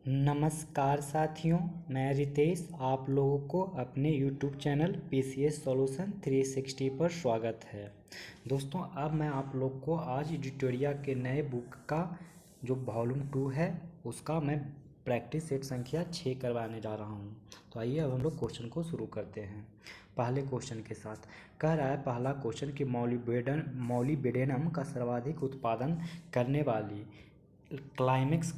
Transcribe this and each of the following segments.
नमस्कार साथियों, मैं रितेश आप लोगों को अपने YouTube चैनल PCS सॉल्यूशन 360 पर स्वागत है। दोस्तों, अब मैं आप लोग को आज एडिटोरिया के नए बुक का जो वॉल्यूम 2 है उसका मैं प्रैक्टिस सेट संख्या 6 करवाने जा रहा हूं। तो आइए अब हम लोग क्वेश्चन को शुरू करते हैं। पहले क्वेश्चन के साथ कह रहा है, पहला क्वेश्चन कि मॉलिबेडेनम का सर्वाधिक उत्पादन करने वाली क्लाइमेक्स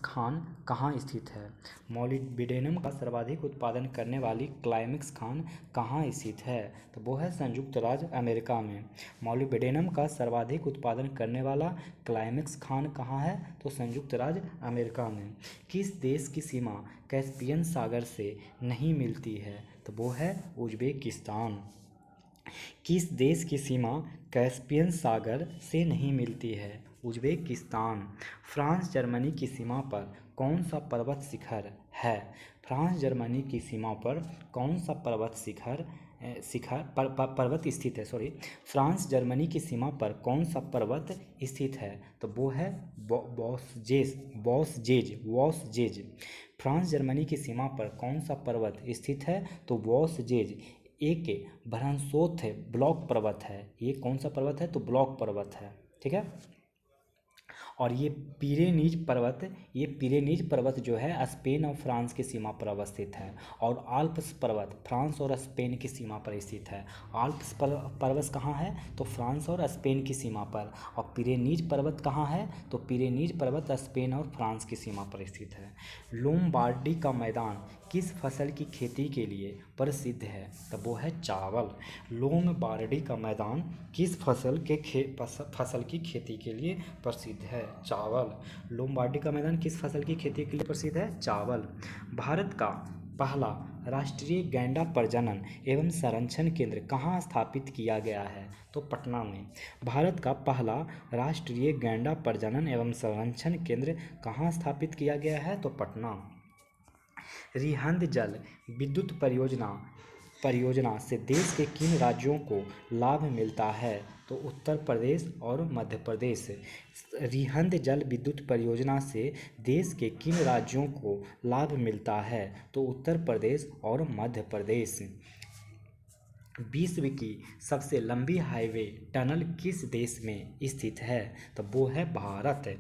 खान कहाँ स्थित है। मॉलिब्डेनम का सर्वाधिक उत्पादन करने वाली क्लाइमेक्स खान कहाँ स्थित है, तो वो है संयुक्त राज्य अमेरिका में। मॉलिब्डेनम का सर्वाधिक उत्पादन करने वाला क्लाइमेक्स खान कहाँ है, तो संयुक्त राज्य अमेरिका में। किस देश की सीमा कैस्पियन सागर से नहीं मिलती है, तो वो है उज्बेकिस्तान। किस देश की सीमा कैस्पियन सागर से नहीं मिलती है, उज्बेकिस्तान। फ्रांस जर्मनी की सीमा पर कौन सा पर्वत शिखर है। फ्रांस जर्मनी की सीमा पर कौन सा पर्वत स्थित है। फ्रांस जर्मनी की सीमा पर कौन सा पर्वत स्थित है, तो वो है वॉसजेज। फ्रांस जर्मनी की सीमा पर कौन सा पर्वत स्थित है, तो वॉसजेज एक भ्रंशोत्थ ब्लॉक पर्वत है। ये कौन सा पर्वत है, तो ब्लॉक पर्वत है। ठीक है। और ये पिरेनीज पर्वत जो है स्पेन और फ्रांस की सीमा पर अवस्थित है। और आल्प्स पर्वत फ्रांस और स्पेन की सीमा पर स्थित है। आल्प्स पर्वत कहाँ है, तो फ्रांस और स्पेन की सीमा पर। और पिरेनीज पर्वत कहाँ है, तो पिरेनीज पर्वत स्पेन और फ्रांस की सीमा पर स्थित है। लोम्बार्डी का मैदान किस फसल की खेती के लिए प्रसिद्ध है, तो वो है चावल। लोम्बार्डी का मैदान किस फसल की खेती के लिए प्रसिद्ध है, चावल। लोम्बार्डी का मैदान किस फसल की खेती के लिए प्रसिद्ध है, चावल। भारत का पहला राष्ट्रीय गैंडा प्रजनन एवं संरक्षण केंद्र कहाँ स्थापित किया गया है, तो पटना में। भारत का पहला राष्ट्रीय गैंडा प्रजनन एवं संरक्षण केंद्र कहाँ स्थापित किया गया है, तो पटना। रिहंद जल विद्युत परियोजना से देश के किन राज्यों को लाभ मिलता है, तो उत्तर प्रदेश और मध्य प्रदेश। रिहंद जल विद्युत परियोजना से देश के किन राज्यों को लाभ मिलता है, तो उत्तर प्रदेश और मध्य प्रदेश। विश्व की सबसे लंबी हाईवे टनल किस देश में स्थित है, तो वो है भारत।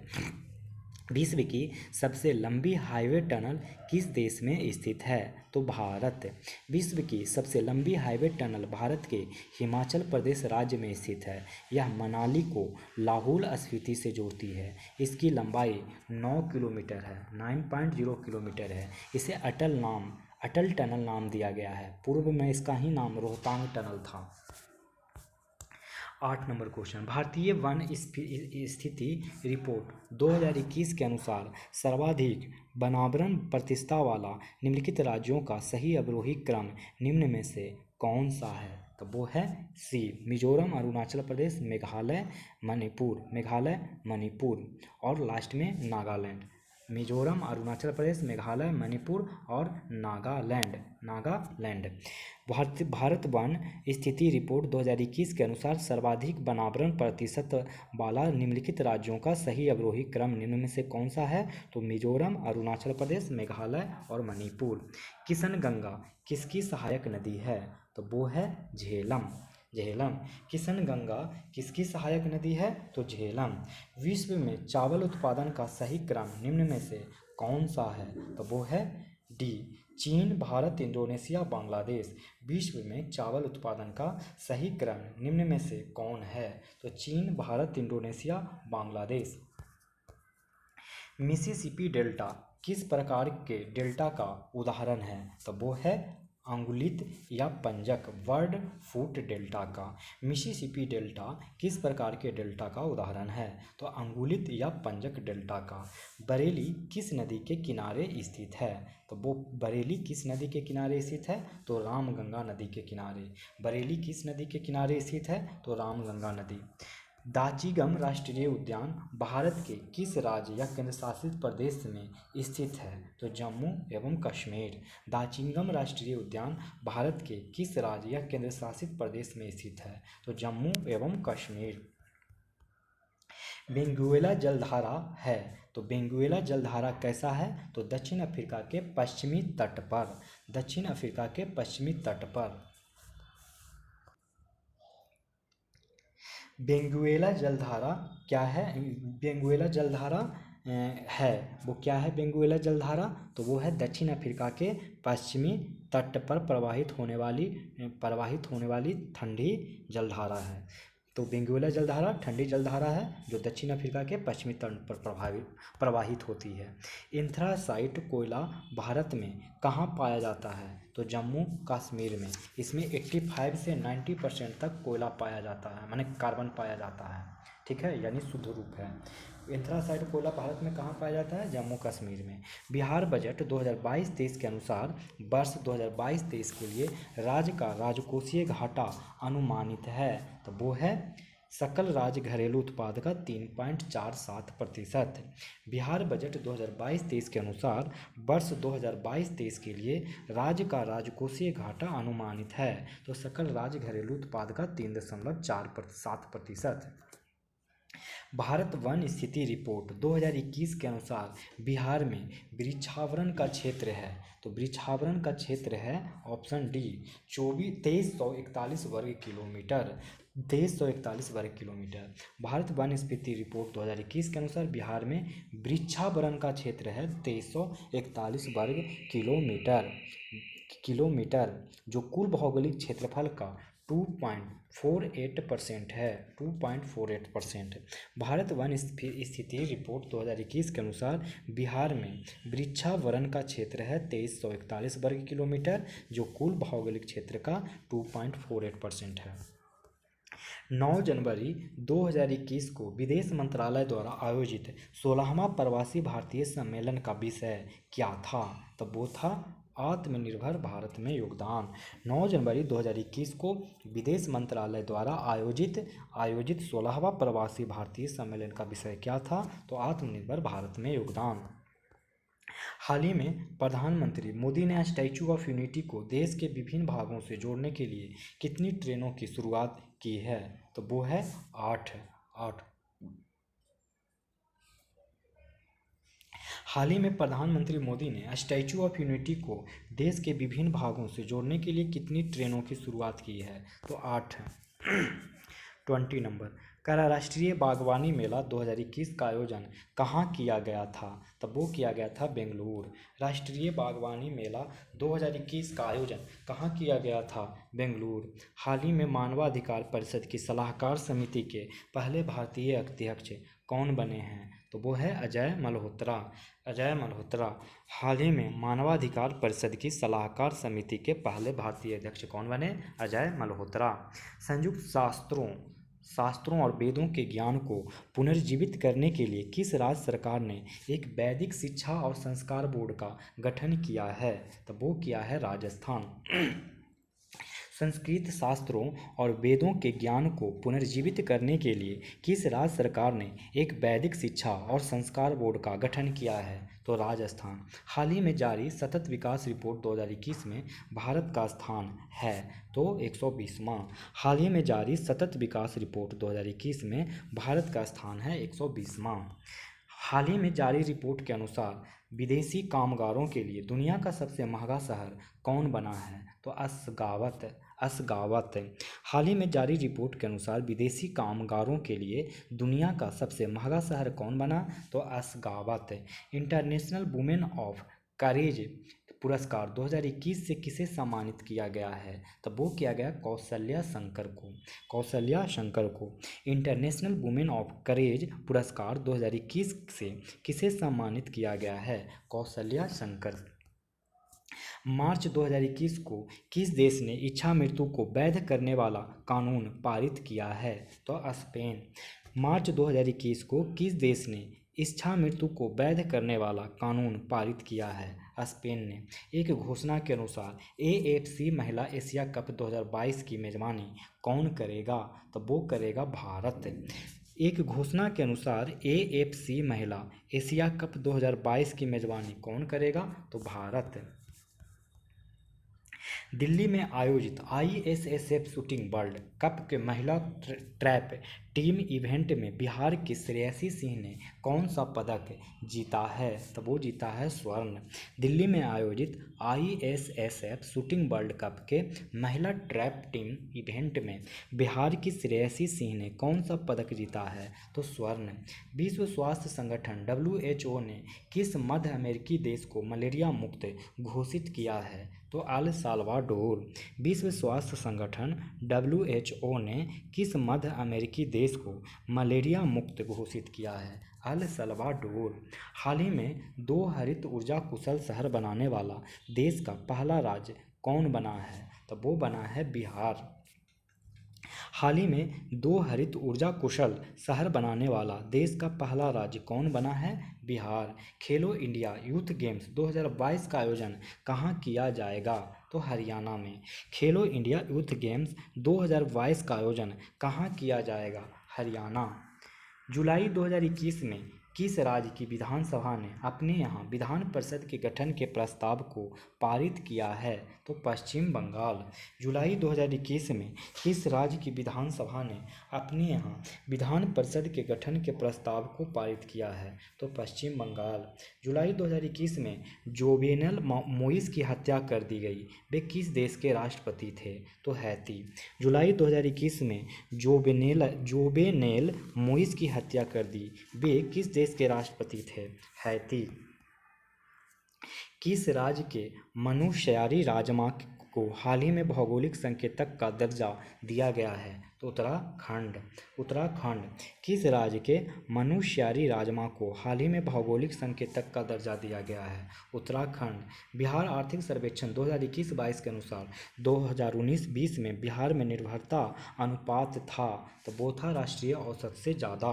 विश्व की सबसे लंबी हाईवे टनल किस देश में स्थित है, तो भारत। विश्व की सबसे लंबी हाईवे टनल भारत के हिमाचल प्रदेश राज्य में स्थित है। यह मनाली को लाहौल स्पीति से जोड़ती है। इसकी लंबाई 9 किलोमीटर है, 9.0 किलोमीटर है। इसे अटल टनल नाम दिया गया है। पूर्व में इसका ही नाम रोहतांग टनल था। 8 नंबर क्वेश्चन, भारतीय वन स्थिति रिपोर्ट 2021 के अनुसार सर्वाधिक वनावरण प्रतिशत वाला निम्नलिखित राज्यों का सही अवरोही क्रम निम्न में से कौन सा है, तो वो है सी, मिजोरम, अरुणाचल प्रदेश, मेघालय, मणिपुर और लास्ट में नागालैंड। मिजोरम, अरुणाचल प्रदेश, मेघालय, मणिपुर और नागालैंड। भारत वन स्थिति रिपोर्ट 2021 के अनुसार सर्वाधिक वनावरण प्रतिशत वाला निम्नलिखित राज्यों का सही अवरोही क्रम निम्न में से कौन सा है, तो मिजोरम, अरुणाचल प्रदेश, मेघालय और मणिपुर। किशनगंगा किसकी सहायक नदी है, तो वो है झेलम। किशनगंगा किसकी सहायक नदी है, तो झेलम। विश्व में चावल उत्पादन का सही क्रम निम्न में से कौन सा है, तो वो है डी, चीन, भारत, इंडोनेशिया, बांग्लादेश। विश्व में चावल उत्पादन का सही क्रम निम्न में से कौन है, तो चीन, Bharat, Indonesia, Bangladesh. Mississippi delta किस प्रकार के डेल्टा का उदाहरण है, तो वो है अंगुलित या पंजक वर्ड फुट डेल्टा का। मिसिसिपी डेल्टा किस प्रकार के डेल्टा का उदाहरण है, तो अंगुलित या पंजक डेल्टा का। बरेली किस नदी के किनारे स्थित है, तो वो बरेली किस नदी के किनारे स्थित है, तो रामगंगा नदी के किनारे। बरेली किस नदी के किनारे स्थित है, तो रामगंगा नदी। दाचिगम राष्ट्रीय उद्यान भारत के किस राज्य या केंद्रशासित प्रदेश में स्थित है, तो जम्मू एवं कश्मीर। दाचिगम राष्ट्रीय उद्यान भारत के किस राज्य या केंद्रशासित प्रदेश में स्थित है, तो जम्मू एवं कश्मीर। बेंगुएला जलधारा है। तो बेंगुएला जलधारा कैसा है? तो दक्षिण अफ्रीका के पश्चिमी तट पर, दक्षिण अफ्रीका के पश्चिमी तट पर। बेंगुएला जलधारा क्या है? बेंगुएला जलधारा है, वो क्या है बेंगुएला जलधारा? तो वो है दक्षिण अफ्रीका के पश्चिमी तट पर प्रवाहित होने वाली ठंडी जलधारा है। तो बेंगुएला जलधारा ठंडी जलधारा है जो दक्षिण अफ्रीका के पश्चिमी तट पर प्रवाहित होती है। एंथ्रासाइट कोयला भारत में कहाँ पाया जाता है? तो जम्मू कश्मीर में। इसमें 85 से 90% तक कोयला पाया जाता है, माने कार्बन पाया जाता है, ठीक है, यानी शुद्ध रूप है। एंथ्रासाइट कोयला भारत में कहाँ पाया जाता है? जम्मू कश्मीर में। बिहार बजट 2022-23 के अनुसार वर्ष 2022-23 के लिए राज्य का राजकोषीय घाटा अनुमानित है। तो वो है सकल राज्य घरेलू उत्पाद का 3.47%। बिहार बजट 2022-23 के अनुसार वर्ष 2022-23 के लिए राज्य का राजकोषीय घाटा अनुमानित है। तो सकल राज्य घरेलू उत्पाद का 3.47%। भारत वन स्थिति रिपोर्ट 2021 के अनुसार बिहार में वृक्षावरण का क्षेत्र है। तो वृक्षावरण का क्षेत्र है ऑप्शन डी 2341 वर्ग किलोमीटर, 2341 वर्ग किलोमीटर। भारत वन स्थिति रिपोर्ट 2021 के अनुसार बिहार में वृक्षावरण का क्षेत्र है 2341 वर्ग किलोमीटर, जो कुल भौगोलिक क्षेत्रफल का 2.48% है, 2.48%। भारत वन स्थिति रिपोर्ट 2021 के अनुसार बिहार में वृक्षावरण का क्षेत्र है 2341 वर्ग किलोमीटर, जो कुल भौगोलिक क्षेत्र का 2.48% है। 9 जनवरी 2021 को विदेश मंत्रालय द्वारा आयोजित 16वां प्रवासी भारतीय सम्मेलन का विषय क्या था? तो वो था आत्मनिर्भर भारत में योगदान। 9 जनवरी 2021 को विदेश मंत्रालय द्वारा आयोजित 16वां प्रवासी भारतीय सम्मेलन का विषय क्या था? तो आत्मनिर्भर भारत में योगदान। हाल ही में प्रधानमंत्री मोदी ने स्टैच्यू ऑफ यूनिटी को देश के विभिन्न भागों से जोड़ने के लिए कितनी ट्रेनों की शुरुआत की है? तो वो है 8। हाल ही में प्रधानमंत्री मोदी ने स्टैच्यू ऑफ यूनिटी को देश के विभिन्न भागों से जोड़ने के लिए कितनी ट्रेनों की शुरुआत की है? तो 8 है। 20 नंबर राष्ट्रीय बागवानी मेला 2021 का आयोजन कहाँ किया गया था? तब वो किया गया था बेंगलुरु। राष्ट्रीय बागवानी मेला 2021 का आयोजन कहाँ किया गया था? बेंगलुरु। हाल ही में मानवाधिकार परिषद की सलाहकार समिति के पहले भारतीय अध्यक्ष कौन बने हैं? तो वो है अजय मल्होत्रा। हाल ही में मानवाधिकार परिषद की सलाहकार समिति के पहले भारतीय अध्यक्ष कौन बने? अजय मल्होत्रा। संयुक्त शास्त्रों और वेदों के ज्ञान को पुनर्जीवित करने के लिए किस राज्य सरकार ने एक वैदिक शिक्षा और संस्कार बोर्ड का गठन किया है? तो वो किया है राजस्थान। संस्कृत शास्त्रों और वेदों के ज्ञान को पुनर्जीवित करने के लिए किस राज्य सरकार ने एक वैदिक शिक्षा और संस्कार बोर्ड का गठन किया है? तो राजस्थान। हाल ही में जारी सतत विकास रिपोर्ट 2021 में भारत का स्थान है तो 120वां। हाल ही में जारी सतत विकास रिपोर्ट 2021 में भारत का स्थान है 120वां। हाल ही में जारी रिपोर्ट के अनुसार विदेशी कामगारों के लिए दुनिया का सबसे महंगा शहर कौन बना है? तो असगावत। हाल ही में जारी रिपोर्ट के अनुसार विदेशी कामगारों के लिए दुनिया का सबसे महंगा शहर कौन बना? तो असगावत। इंटरनेशनल वुमेन ऑफ करेज पुरस्कार 2021 से किसे सम्मानित किया गया है? तब वो किया गया कौशल्या शंकर को। इंटरनेशनल वुमेन ऑफ करेज पुरस्कार 2021 से किसे सम्मानित किया गया है? कौशल्या शंकर। मार्च 2021 को किस देश ने इच्छा मृत्यु को वैध करने वाला कानून पारित किया है? तो स्पेन। मार्च 2021 को किस देश ने इच्छा मृत्यु को वैध करने वाला कानून पारित किया है? स्पेन ने। एक घोषणा के अनुसार AFC महिला एशिया कप 2022 की मेजबानी कौन करेगा? तो वो करेगा भारत। एक घोषणा के अनुसार AFC महिला एशिया कप 2022 की मेजबानी कौन करेगा? तो भारत। दिल्ली में आयोजित ISSF शूटिंग वर्ल्ड कप के महिला ट्रैप टीम इवेंट में बिहार के श्रेयसी सिंह ने कौन सा पदक जीता है? तो वो जीता है स्वर्ण। दिल्ली में आयोजित ISSF शूटिंग वर्ल्ड कप के महिला ट्रैप टीम इवेंट में बिहार की श्रेयसी सिंह ने कौन सा पदक जीता है? तो स्वर्ण। विश्व स्वास्थ्य संगठन WHO ने किस मध्य अमेरिकी देश को मलेरिया मुक्त घोषित किया है? तो अल साल्वाडोर। विश्व स्वास्थ्य संगठन WHO ने किस मध्य अमेरिकी देश को मलेरिया मुक्त घोषित किया है? El Salvador. हाल ही में 2 हरित ऊर्जा कुशल शहर बनाने वाला देश का पहला राज्य कौन बना है? तो वो बना है बिहार। हाल ही में 2 हरित ऊर्जा कुशल शहर बनाने वाला देश का पहला राज्य कौन बना है? बिहार। खेलो इंडिया यूथ गेम्स 2022 का आयोजन कहाँ किया जाएगा? तो हरियाणा में। खेलो इंडिया यूथ गेम्स 2022 का आयोजन कहाँ किया जाएगा? हरियाणा। जुलाई 2021 में किस राज्य की विधानसभा ने अपने यहाँ विधान परिषद के गठन के प्रस्ताव को पारित किया है? तो पश्चिम बंगाल। जुलाई 2021 में किस राज्य की विधानसभा ने अपने यहाँ विधान परिषद के गठन के प्रस्ताव को पारित किया है? तो पश्चिम बंगाल। जुलाई 2021 में जोवेनेल मोइस की हत्या कर दी गई। वे किस देश के राष्ट्रपति थे? तो हैती। जुलाई 2021 में जोवेनेल मोइस की हत्या कर दी। वे किस देश के राष्ट्रपति थे? हैती। किस राज्य के मनुष्यारी राजमार्ग को हाल ही में भौगोलिक संकेतक का दर्जा दिया गया है? तो उत्तराखंड। उत्तराखंड। किस राज्य के मनुष्यारी राजमार्ग को हाल ही में भौगोलिक संकेतक का दर्जा दिया गया है? उत्तराखंड। बिहार आर्थिक सर्वेक्षण 2021-22 के अनुसार 2019-20 में बिहार में निर्भरता अनुपात था? तो वो था राष्ट्रीय औसत से ज़्यादा।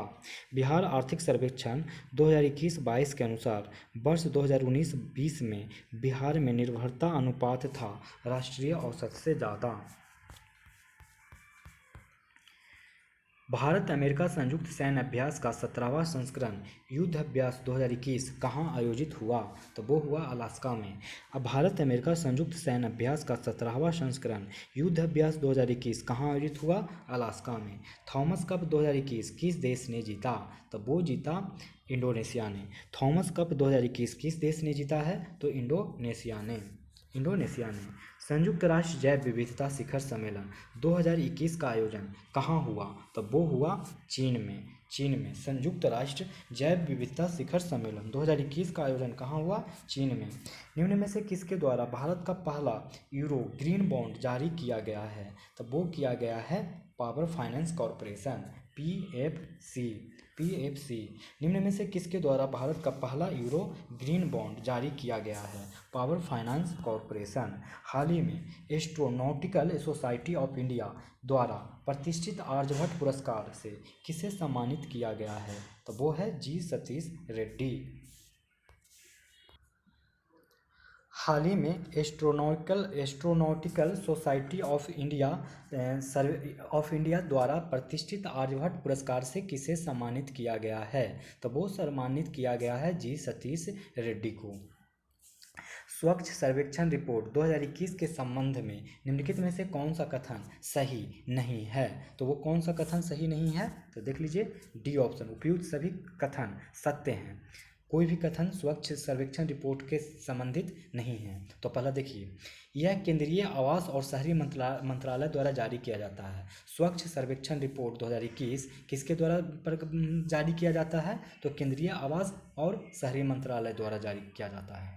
बिहार आर्थिक सर्वेक्षण 2021-22 के अनुसार वर्ष 2019-20 में बिहार में निर्भरता अनुपात था राष्ट्रीय औसत से ज़्यादा। भारत अमेरिका संयुक्त सैन्य अभ्यास का 17वां संस्करण युद्ध अभ्यास 2021 कहाँ आयोजित हुआ? तो वो हुआ अलास्का में। अब भारत अमेरिका संयुक्त सैन्य अभ्यास का 17वां संस्करण युद्ध अभ्यास 2021 कहाँ आयोजित हुआ? अलास्का में। थॉमस कप 2021 किस देश ने जीता? तो वो जीता इंडोनेशिया ने। थॉमस कप 2021 किस देश ने जीता है? तो इंडोनेशिया ने। संयुक्त राष्ट्र जैव विविधता शिखर सम्मेलन 2021 का आयोजन कहाँ हुआ? तो वो हुआ चीन में। संयुक्त राष्ट्र जैव विविधता शिखर सम्मेलन 2021 का आयोजन कहाँ हुआ? चीन में। निम्न में से किसके द्वारा भारत का पहला यूरो ग्रीन बॉन्ड जारी किया गया है? तो वो किया गया है पावर फाइनेंस कॉरपोरेशन PFC। निम्न में से किसके द्वारा भारत का पहला यूरो ग्रीन बॉन्ड जारी किया गया है? Power finance corporation. हाल ही में एस्ट्रोनॉटिकल सोसाइटी ऑफ इंडिया द्वारा प्रतिष्ठित आर्यभट्ट पुरस्कार से किसे सम्मानित किया गया है? तो वो है G सतीश रेड्डी। हाल ही में एस्ट्रोनॉटिकल सोसाइटी ऑफ इंडिया द्वारा प्रतिष्ठित आर्यभट्ट पुरस्कार से किसे सम्मानित किया गया है? तो वो सम्मानित किया गया है G सतीश रेड्डी को। स्वच्छ सर्वेक्षण रिपोर्ट 2021 के संबंध में निम्नलिखित में से कौन सा कथन सही नहीं है? तो वो कौन सा कथन सही नहीं है? तो देख लीजिए डी ऑप्शन। उपयुक्त सभी कथन सत्य हैं। कोई भी कथन स्वच्छ सर्वेक्षण रिपोर्ट के संबंधित नहीं है। तो पहला देखिए, यह केंद्रीय आवास और शहरी मंत्रालय द्वारा जारी किया जाता है। स्वच्छ सर्वेक्षण रिपोर्ट 2021 किसके द्वारा जारी किया जाता है? तो केंद्रीय आवास और शहरी मंत्रालय द्वारा जारी किया जाता है।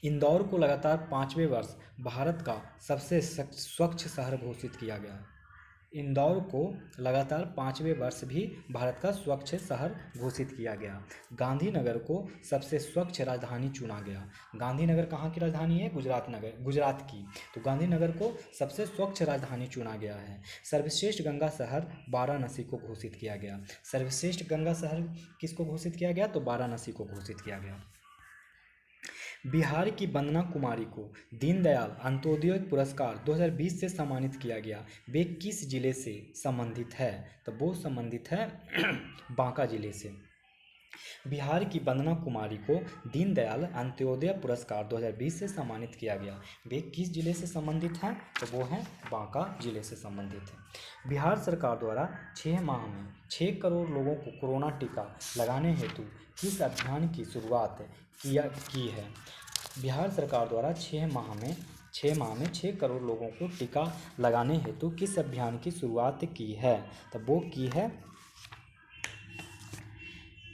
इंदौर को लगातार 5वें वर्ष भारत का सबसे स्वच्छ शहर घोषित किया गया। इंदौर को लगातार 5वें वर्ष भी भारत का स्वच्छ शहर घोषित किया गया। गांधीनगर को सबसे स्वच्छ राजधानी चुना गया। गांधीनगर कहाँ की राजधानी है? गुजरात की। तो गांधीनगर को सबसे स्वच्छ राजधानी चुना गया है। सर्वश्रेष्ठ गंगा शहर वाराणसी को घोषित किया गया। सर्वश्रेष्ठ गंगा शहर किसको घोषित किया गया? तो वाराणसी को घोषित किया गया। बिहार की वंदना कुमारी को दीनदयाल अंत्योदय पुरस्कार 2020 से सम्मानित किया गया। वे किस जिले से संबंधित है? तो वो संबंधित है बांका जिले से। बिहार की वंदना कुमारी को दीनदयाल अंत्योदय पुरस्कार 2020 से सम्मानित किया गया। वे किस जिले से संबंधित हैं? तो वो हैं बांका जिले से संबंधित हैं। बिहार सरकार द्वारा 6 माह में 6 करोड़ लोगों को कोरोना टीका लगाने हेतु किस अभियान की शुरुआत की है? बिहार सरकार द्वारा 6 माह में 6 करोड़ लोगों को टीका लगाने हेतु किस अभियान की शुरुआत की है? तो वो की है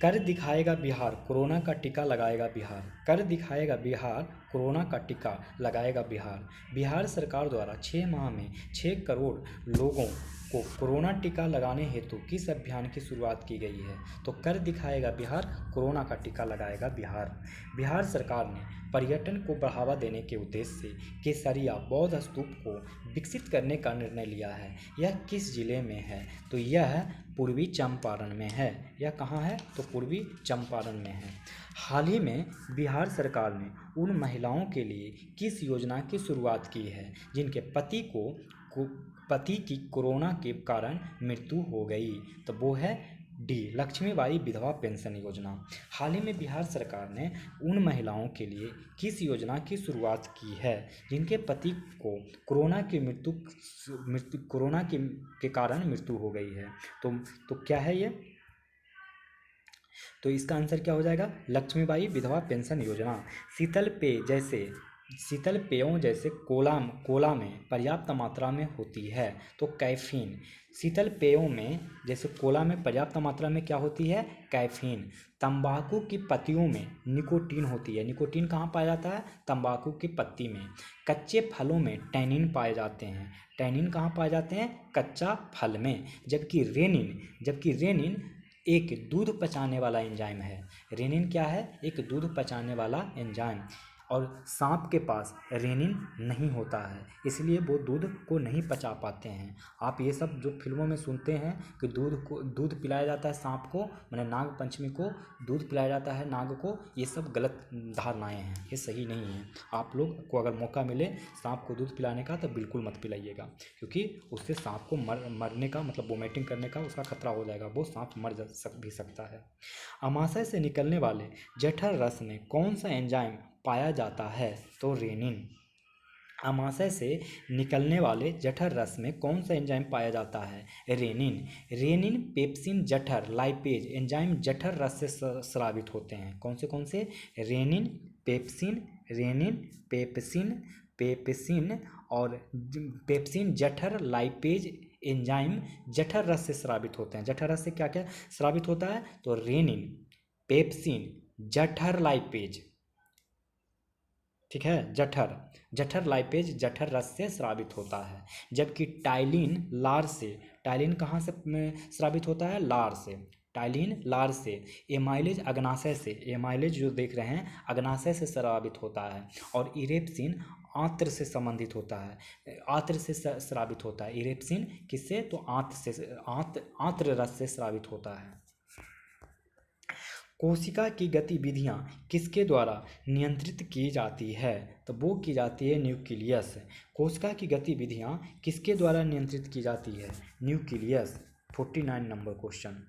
कर दिखाएगा बिहार कोरोना का टीका लगाएगा बिहार। कर दिखाएगा बिहार कोरोना का टीका लगाएगा बिहार। बिहार सरकार द्वारा 6 माह में 6 करोड़ लोगों को कोरोना टीका लगाने हेतु किस अभियान की शुरुआत की गई है? तो कर दिखाएगा बिहार कोरोना का टीका लगाएगा बिहार। बिहार सरकार ने पर्यटन को बढ़ावा देने के उद्देश्य से केसरिया बौद्ध स्तूप को विकसित करने का निर्णय लिया है। यह किस जिले में है? तो यह पूर्वी चंपारण में है। यह कहाँ है? तो पूर्वी चंपारण में है। हाल ही में बिहार सरकार ने उन महिलाओं के लिए किस योजना की शुरुआत की है जिनके पति की कोरोना के कारण मृत्यु हो गई? तो वो है डी लक्ष्मीबाई विधवा पेंशन योजना। हाल ही में बिहार सरकार ने उन महिलाओं के लिए किस योजना की शुरुआत की है जिनके पति को कोरोना के कारण मृत्यु हो गई है? तो क्या है ये? तो इसका आंसर क्या हो जाएगा? लक्ष्मीबाई विधवा पेंशन योजना। शीतल पेयों जैसे कोला में पर्याप्त मात्रा में होती है तो कैफीन। शीतल पेयों में जैसे कोला में पर्याप्त मात्रा में क्या होती है? कैफीन। तंबाकू की पत्तियों में निकोटीन होती है। निकोटीन कहाँ पाया जाता है? तंबाकू की पत्ती में। कच्चे फलों में टैनिन पाए जाते हैं। टैनिन कहाँ पाए जाते हैं? कच्चा फल में। जबकि रेनिन एक दूध पचाने वाला एंजाइम है। रेनिन क्या है? एक दूध पचाने वाला एंजाइम। और सांप के पास रेनिन नहीं होता है, इसलिए वो दूध को नहीं पचा पाते हैं। आप ये सब जो फिल्मों में सुनते हैं कि दूध पिलाया जाता है सांप को, माने नाग पंचमी को दूध पिलाया जाता है नाग को, ये सब गलत धारणाएं हैं, ये सही नहीं है। आप लोग को अगर मौका मिले सांप को दूध पिलाने का तो बिल्कुल मत पिलाइएगा, क्योंकि उससे सांप को मरने का मतलब वोमिटिंग करने का उसका खतरा हो जाएगा, वो सांप मर भी सकता है। अमाशय से निकलने वाले जठर रस में कौन सा एंजाइम पाया जाता है? तो रेनिन। अमाशय से निकलने वाले जठर रस में कौन सा एंजाइम पाया जाता है? रेनिन पेप्सिन जठर लाइपेज एंजाइम जठर रस से स्रावित होते हैं। कौन से? रेनिन पेप्सिन और पेप्सिन जठर लाइपेज एंजाइम जठर रस से स्रावित होते हैं। जठर रस से क्या क्या स्रावित होता है? तो रेनिन, पेप्सिन, जठर लाइपेज, ठीक है, जठर लाइपेज जठर रस से स्रावित होता है। जबकि टाइलिन कहाँ से स्रावित होता है? लार से। एमाइलेज अग्नाशय से, एमाइलेज जो देख रहे हैं अग्नाशय से स्रावित होता है। और इरेप्सिन आंत्र से संबंधित होता है, आंत्र से स्रावित होता है। इरेप्सिन किससे? तो आंत्र रस से स्रावित होता है। कोशिका की गतिविधियाँ किसके द्वारा नियंत्रित की जाती है? तो वो की जाती है न्यूक्लियस। कोशिका की गतिविधियाँ किसके द्वारा नियंत्रित की जाती है? न्यूक्लियस। 49 number question.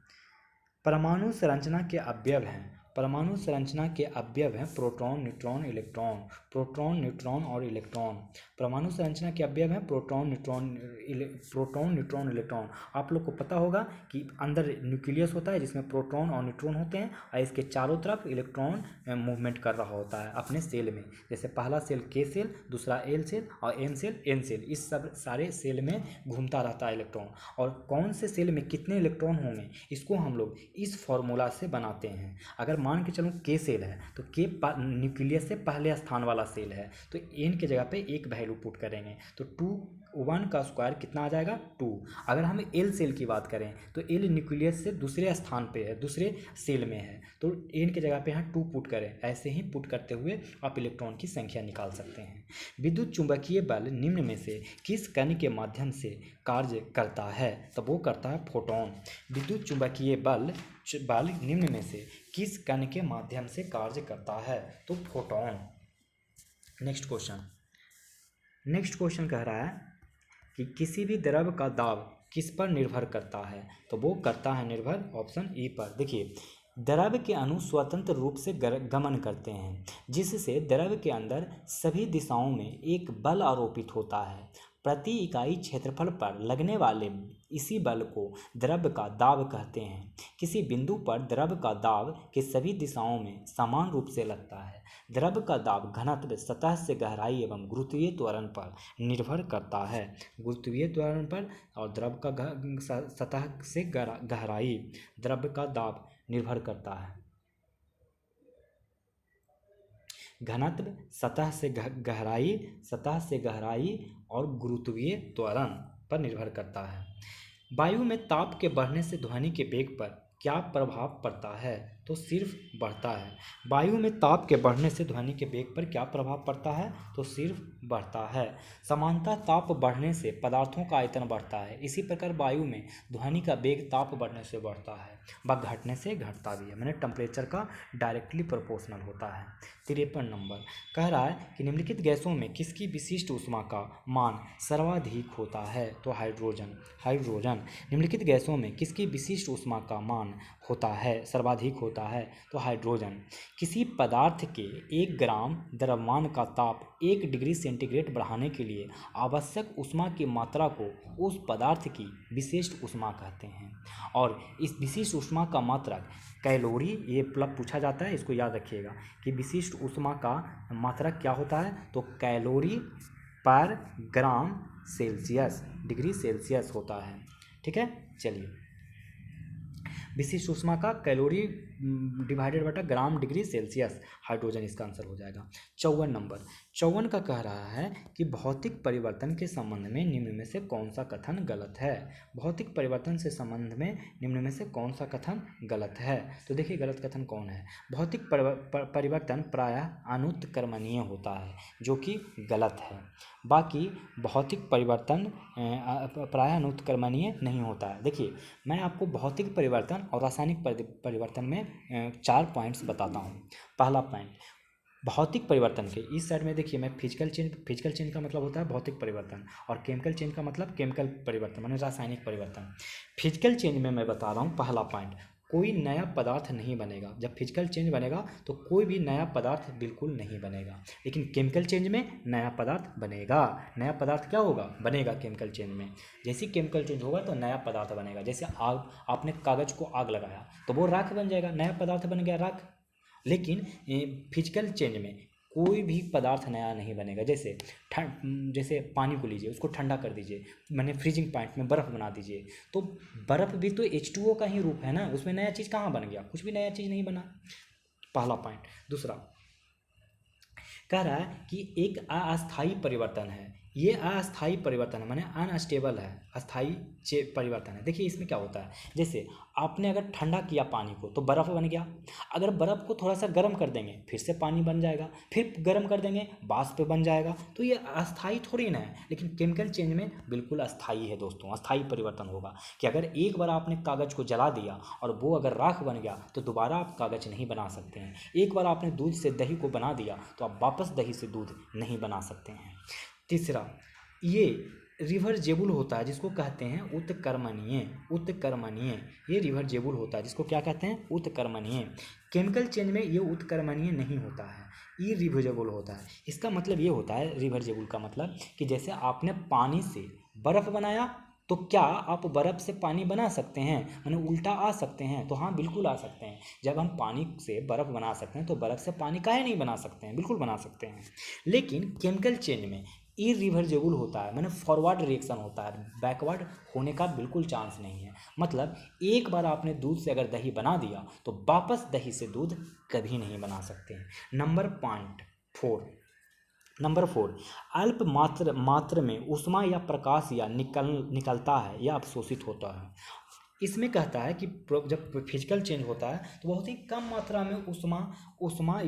परमाणु संरचना के अवयव हैं। परमाणु संरचना के अवयव हैं proton, neutron, electron. Proton, neutron और इलेक्ट्रॉन। परमाणु संरचना के अवयव हैं प्रोटॉन, न्यूट्रॉन, इलेक्ट्रॉन। आप लोग को पता होगा कि अंदर न्यूक्लियस होता है जिसमें प्रोटॉन और न्यूट्रॉन होते हैं और इसके चारों तरफ इलेक्ट्रॉन मूवमेंट कर रहा होता है अपने सेल में। जैसे पहला सेल के सेल, दूसरा एल सेल और एम सेल, एन सेल, इस सब सारे सेल में घूमता रहता है इलेक्ट्रॉन। और कौन से सेल में कितने इलेक्ट्रॉन होंगे इसको हम लोग इस फॉर्मूला से बनाते हैं। अगर मान के चलो के सेल है तो के न्यूक्लियस से पहले स्थान वाला सेल है तो एन के जगह पे एक वैल्यू पुट करेंगे तो 1 का स्क्वायर कितना आ जाएगा? 2। अगर हम एल सेल की बात करें तो एल न्यूक्लियस से दूसरे स्थान पे है, दूसरे सेल में है, तो एन के जगह पे यहाँ 2 पुट करें। ऐसे ही पुट करते हुए आप इलेक्ट्रॉन की संख्या निकाल सकते हैं। विद्युत चुंबकीय बल निम्न में से किस कण के माध्यम से कार्य करता है? तो वो करता है फोटोन। विद्युत चुंबकीय बल निम्न में से किस कण के माध्यम से कार्य करता है? तो फोटोन। नेक्स्ट क्वेश्चन कह रहा है कि किसी भी द्रव का दाब किस पर निर्भर करता है? तो वो करता है निर्भर ऑप्शन ई पर। देखिए द्रव के अणु स्वतंत्र रूप से गमन करते हैं, जिससे द्रव के अंदर सभी दिशाओं में एक बल आरोपित होता है। प्रति इकाई क्षेत्रफल पर लगने वाले इसी बल को द्रव का दाब कहते हैं। किसी बिंदु पर द्रव का दाब के सभी दिशाओं में समान रूप से लगता है। द्रव का दाब घनत्व, सतह से गहराई एवं गुरुत्वीय त्वरण पर निर्भर करता है। गुरुत्वीय त्वरण पर और द्रव का सतह से गहराई, द्रव का दाब निर्भर करता है। घनत्व, सतह से गहराई और गुरुत्वीय त्वरण पर निर्भर करता है। वायु में ताप के बढ़ने से ध्वनि के वेग पर क्या प्रभाव पड़ता है? तो सिर्फ बढ़ता है। वायु में ताप के बढ़ने से ध्वनि के वेग पर क्या प्रभाव पड़ता है? तो सिर्फ बढ़ता है। समानतः ताप बढ़ने से पदार्थों का आयतन बढ़ता है। इसी प्रकार वायु में ध्वनि का वेग ताप बढ़ने से बढ़ता है व घटने से घटता भी है, मैंने टेम्परेचर का डायरेक्टली प्रोपोर्शनल होता है। 53 नंबर कह रहा है कि निम्नलिखित गैसों में किसकी विशिष्ट ऊष्मा का मान सर्वाधिक होता है? तो हाइड्रोजन। निम्नलिखित गैसों में किसकी विशिष्ट ऊष्मा का मान होता है, सर्वाधिक होता है? तो हाइड्रोजन। किसी पदार्थ के 1 ग्राम द्रव्यमान का ताप 1 डिग्री सेंटीग्रेड बढ़ाने के लिए आवश्यक ऊष्मा की मात्रा को उस पदार्थ की विशिष्ट ऊष्मा कहते हैं। और इस विशिष्ट ऊष्मा का मात्रक कैलोरी, ये प्लब पूछा जाता है, इसको याद रखिएगा कि विशिष्ट ऊष्मा का मात्रक क्या होता है? तो कैलोरी पर ग्राम सेल्सियस, डिग्री सेल्सियस होता है। ठीक है, चलिए, विशिष्ट ऊष्मा का कैलोरी डिवाइडेड बटा ग्राम डिग्री सेल्सियस, हाइड्रोजन इसका आंसर हो जाएगा। 54 नंबर 54 का कह रहा है कि भौतिक परिवर्तन के संबंध में निम्न में से कौन सा कथन गलत है? भौतिक परिवर्तन से संबंध में निम्न में से कौन सा कथन गलत है? तो देखिए गलत कथन कौन है। भौतिक परिवर्तन प्रायः अनुत्क्रमणीय होता है, जो कि गलत है। बाकी भौतिक परिवर्तन प्रायः अनुत्क्रमणीय नहीं होता है। देखिए, मैं आपको भौतिक परिवर्तन और रासायनिक परिवर्तन में 4 पॉइंट्स बताता हूँ। पहला पॉइंट, भौतिक परिवर्तन के इस साइड में देखिए, मैं फिजिकल चेंज का मतलब होता है भौतिक परिवर्तन, और केमिकल चेंज का मतलब केमिकल परिवर्तन, माने रासायनिक परिवर्तन। फिजिकल चेंज में मैं बता रहा हूँ पहला पॉइंट, कोई नया पदार्थ नहीं बनेगा। जब फिजिकल चेंज बनेगा तो कोई भी नया पदार्थ बिल्कुल नहीं बनेगा, लेकिन केमिकल चेंज में नया पदार्थ बनेगा। नया पदार्थ क्या होगा? बनेगा केमिकल चेंज में। जैसे केमिकल चेंज होगा तो नया पदार्थ बनेगा। जैसे आग, आपने कागज़ को आग लगाया तो वो राख बन जाएगा, नया पदार्थ बन गया राख। लेकिन फिजिकल चेंज में कोई भी पदार्थ नया नहीं बनेगा। जैसे पानी को लीजिए, उसको ठंडा कर दीजिए, मैंने फ्रीजिंग पॉइंट में बर्फ़ बना दीजिए, तो बर्फ़ भी तो H2O का ही रूप है ना, उसमें नया चीज़ कहाँ बन गया? कुछ भी नया चीज़ नहीं बना। पहला पॉइंट। दूसरा कह रहा है कि एक अस्थायी परिवर्तन है। ये अस्थायी परिवर्तन है, माने अनस्टेबल है, अस्थायी परिवर्तन है। देखिए इसमें क्या होता है, जैसे आपने अगर ठंडा किया पानी को तो बर्फ़ बन गया, अगर बर्फ़ को थोड़ा सा गर्म कर देंगे फिर से पानी बन जाएगा, फिर गर्म कर देंगे वाष्प बन जाएगा। तो ये अस्थायी थोड़ी ना है, लेकिन केमिकल चेंज में बिल्कुल अस्थायी है दोस्तों। अस्थायी परिवर्तन होगा कि अगर एक बार आपने कागज़ को जला दिया और वो अगर राख बन गया तो दोबारा आप कागज़ नहीं बना सकते हैं। एक बार आपने दूध से दही को बना दिया तो आप वापस दही से दूध नहीं बना सकते हैं। तीसरा, ये रिवर्जेबल होता है, जिसको कहते हैं उत्क्रमणीय। ये रिवर्जेबल होता है, जिसको क्या कहते हैं? उत्क्रमणीय। केमिकल चेंज में ये उत्क्रमणीय नहीं होता है, इरिवर्जेबल होता है। इसका मतलब ये होता है, रिवर्जेबल का मतलब कि जैसे आपने पानी से बर्फ़ बनाया तो क्या आप बर्फ़ से पानी बना सकते हैं? माने उल्टा आ सकते हैं? तो हाँ, बिल्कुल आ सकते हैं। जब हम पानी से बर्फ़ बना सकते हैं तो बर्फ़ से पानी काहे नहीं बना सकते हैं? बिल्कुल बना सकते हैं। लेकिन केमिकल चेंज में इरिवर्जेबल होता है, माने फॉरवर्ड रिएक्शन होता है, बैकवर्ड होने का बिल्कुल चांस नहीं है। मतलब एक बार आपने दूध से अगर दही बना दिया तो वापस दही से दूध कभी नहीं बना सकते हैं। नंबर 4, अल्प मात्र में ऊष्मा या प्रकाश या निकलता है या अवशोषित होता है। इसमें कहता है कि जब फिजिकल चेंज होता है तो बहुत ही कम मात्रा में ऊष्मा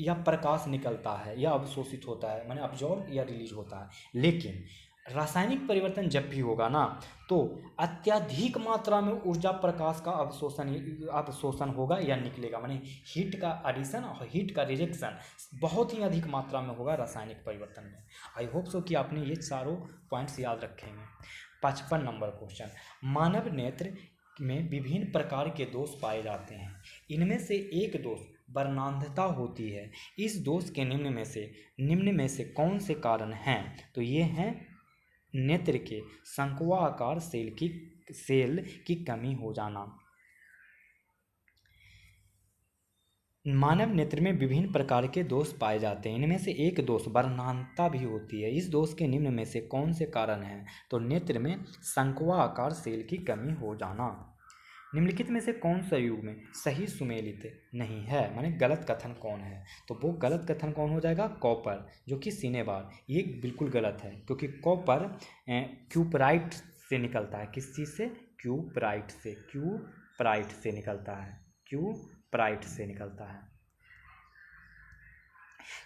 या प्रकाश निकलता है या अवशोषित होता है, माने अब्जॉर्ब या रिलीज होता है। लेकिन रासायनिक परिवर्तन जब भी होगा ना तो अत्यधिक मात्रा में ऊर्जा प्रकाश का अवशोषण होगा या निकलेगा, माने हीट का एडिशन और हीट का रिजेक्शन बहुत ही अधिक मात्रा में होगा रासायनिक परिवर्तन में। आई होप सो कि आपने ये चारों पॉइंट्स याद रखे हैं। 55 नंबर क्वेश्चन, मानव नेत्र में विभिन्न प्रकार के दोष पाए जाते हैं। इनमें से एक दोष वर्णांधता होती है। इस दोष के निम्न में से कौन से कारण हैं? तो ये हैं नेत्र के शंक्वाकार सेल की कमी हो जाना। मानव नेत्र में विभिन्न प्रकार के दोष पाए जाते हैं। इनमें से एक दोष वर्णांधता भी होती है। इस दोष के निम्न में से कौन से कारण हैं? तो नेत्र में शंक्वाकार सेल की कमी हो जाना। निम्नलिखित में से कौन सा युग्म सही सुमेलित नहीं है, माने गलत कथन कौन है? तो वो गलत कथन कौन हो जाएगा? कॉपर, जो कि सिनेबार। ये बिल्कुल गलत है, क्योंकि कॉपर क्यूपराइट से निकलता है। किस चीज़ से? क्यूपराइट से। क्यूपराइट से निकलता है। क्यूपराइट से निकलता है।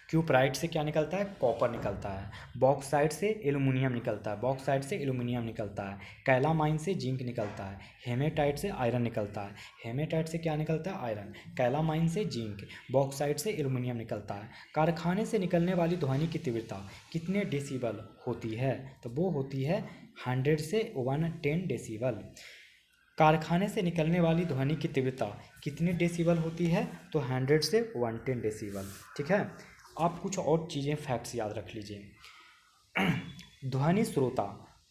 क्यूपराइट से क्या निकलता है? कॉपर निकलता है। बॉक्साइट से एल्युमिनियम निकलता है। बॉक्साइट से एल्युमिनियम निकलता है। कैलामाइन से जिंक निकलता है। हेमेटाइट से आयरन निकलता है। हेमेटाइट से क्या निकलता है? आयरन। कैलामाइन से जिंक। बॉक्साइट से एल्युमिनियम निकलता है। कारखाने से निकलने वाली ध्वनि की तीव्रता कितने डेसिबल होती है? तो वो होती है 100 से 110 डेसिबल। कारखाने से निकलने वाली ध्वनि की तीव्रता कितने डेसिबल होती है? तो 100 से 110 डेसिबल। ठीक है। आप कुछ और चीज़ें फैक्ट्स याद रख लीजिए। ध्वनि श्रोता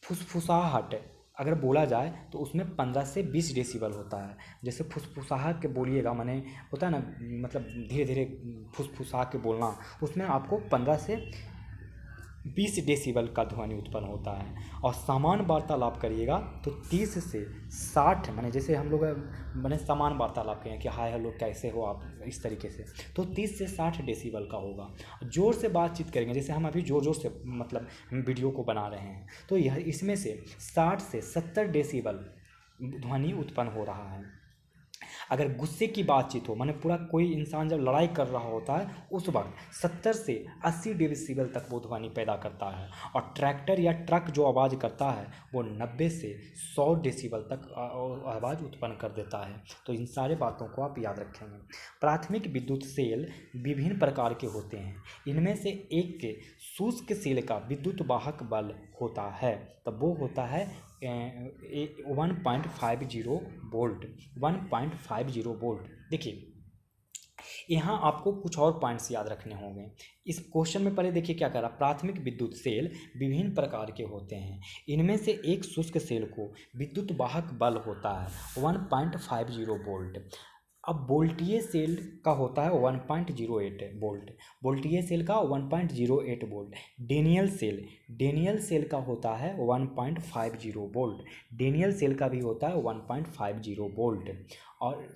फुसफुसाहट अगर बोला जाए तो उसमें 15 से 20 डेसिबल होता है। जैसे फुसफुसाहट के बोलिएगा, माने होता है ना, मतलब धीरे धीरे फुसफुसा के बोलना, उसमें आपको 15 से 20 डेसिबल का ध्वनि उत्पन्न होता है। और समान वार्तालाप करिएगा तो 30 से 60, माने जैसे हम लोग मैंने समान वार्तालाप करें कि हाय हेलो कैसे हो आप, इस तरीके से, तो 30 से 60 डेसिबल का होगा। जोर से बातचीत करेंगे, जैसे हम अभी जोर जोर से मतलब वीडियो को बना रहे हैं, तो यह इसमें से 60 से 70 डेसिबल ध्वनि उत्पन्न हो रहा है। अगर गुस्से की बातचीत हो, माने पूरा कोई इंसान जब लड़ाई कर रहा होता है उस वक्त 70 से 80 डेसिबल तक वो ध्वनि पैदा करता है। और ट्रैक्टर या ट्रक जो आवाज़ करता है वो 90 से 100 डेसिबल तक आवाज़ उत्पन्न कर देता है। तो इन सारे बातों को आप याद रखेंगे। प्राथमिक विद्युत सेल विभिन्न प्रकार के होते हैं। इनमें से एक के शुष्क सेल का विद्युत वाहक बल होता है, तब वो होता है 1.50 वोल्ट। 1.50 वोल्ट। देखिए यहाँ आपको कुछ और पॉइंट्स याद रखने होंगे। इस क्वेश्चन में पहले देखिए क्या कर रहा, प्राथमिक विद्युत सेल विभिन्न प्रकार के होते हैं। इनमें से एक शुष्क सेल को विद्युत वाहक बल होता है 1.50 वोल्ट। अब वोल्टीय सेल का होता है 1.08 वोल्ट। वोल्टीय सेल का 1.08 वोल्ट। डेनियल सेल का होता है 1.50 वोल्ट। डेनियल सेल का भी होता है 1.50 वोल्ट। और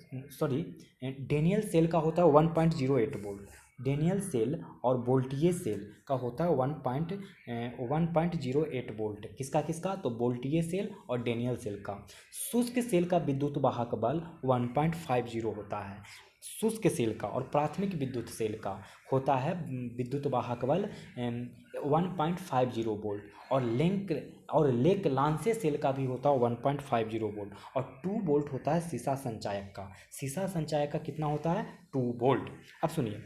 डेनियल सेल का होता है 1.08 वोल्ट। डेनियल सेल और वोल्टीय सेल का होता है 1.08 वोल्ट। किसका? तो वोल्टीय सेल और डेनियल सेल का। शुष्क सेल का विद्युत वाहक बल 1.50 होता है। शुष्क सेल का और प्राथमिक विद्युत सेल का होता है विद्युत वाहक बल 1.50 वोल्ट। और लेक लांसे सेल का भी होता है 1.50 वोल्ट। और 2 वोल्ट होता है सीसा संचायक का। सीसा संचायक का कितना होता है? 2 वोल्ट। अब सुनिए,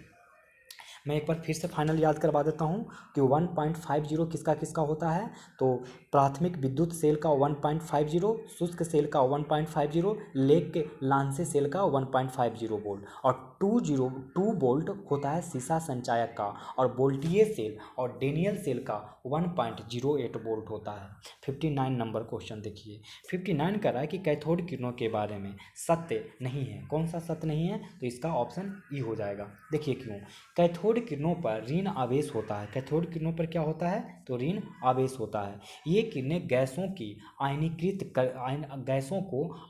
मैं एक बार फिर से फाइनल याद करवा देता हूँ कि 1.50 किसका होता है। तो प्राथमिक विद्युत सेल का 1.50, शुष्क सेल का 1.50, लेक लांसे सेल का 1.50 वोल्ट। और 2 वोल्ट होता है सीसा संचायक का। और वोल्टीय सेल और डेनियल सेल का 1.08 वोल्ट होता है। 59 नंबर क्वेश्चन देखिए। 59 कर रहा है कि कैथोड किरणों के बारे में सत्य नहीं है। कौन सा सत्य नहीं है? तो इसका ऑप्शन ई हो जाएगा। देखिए क्यों। कैथोड किरणों पर ऋण आवेश होता है। कैथोड किरणों पर क्या होता है? तो ऋण आवेश होता है। ये किरणें गैसों को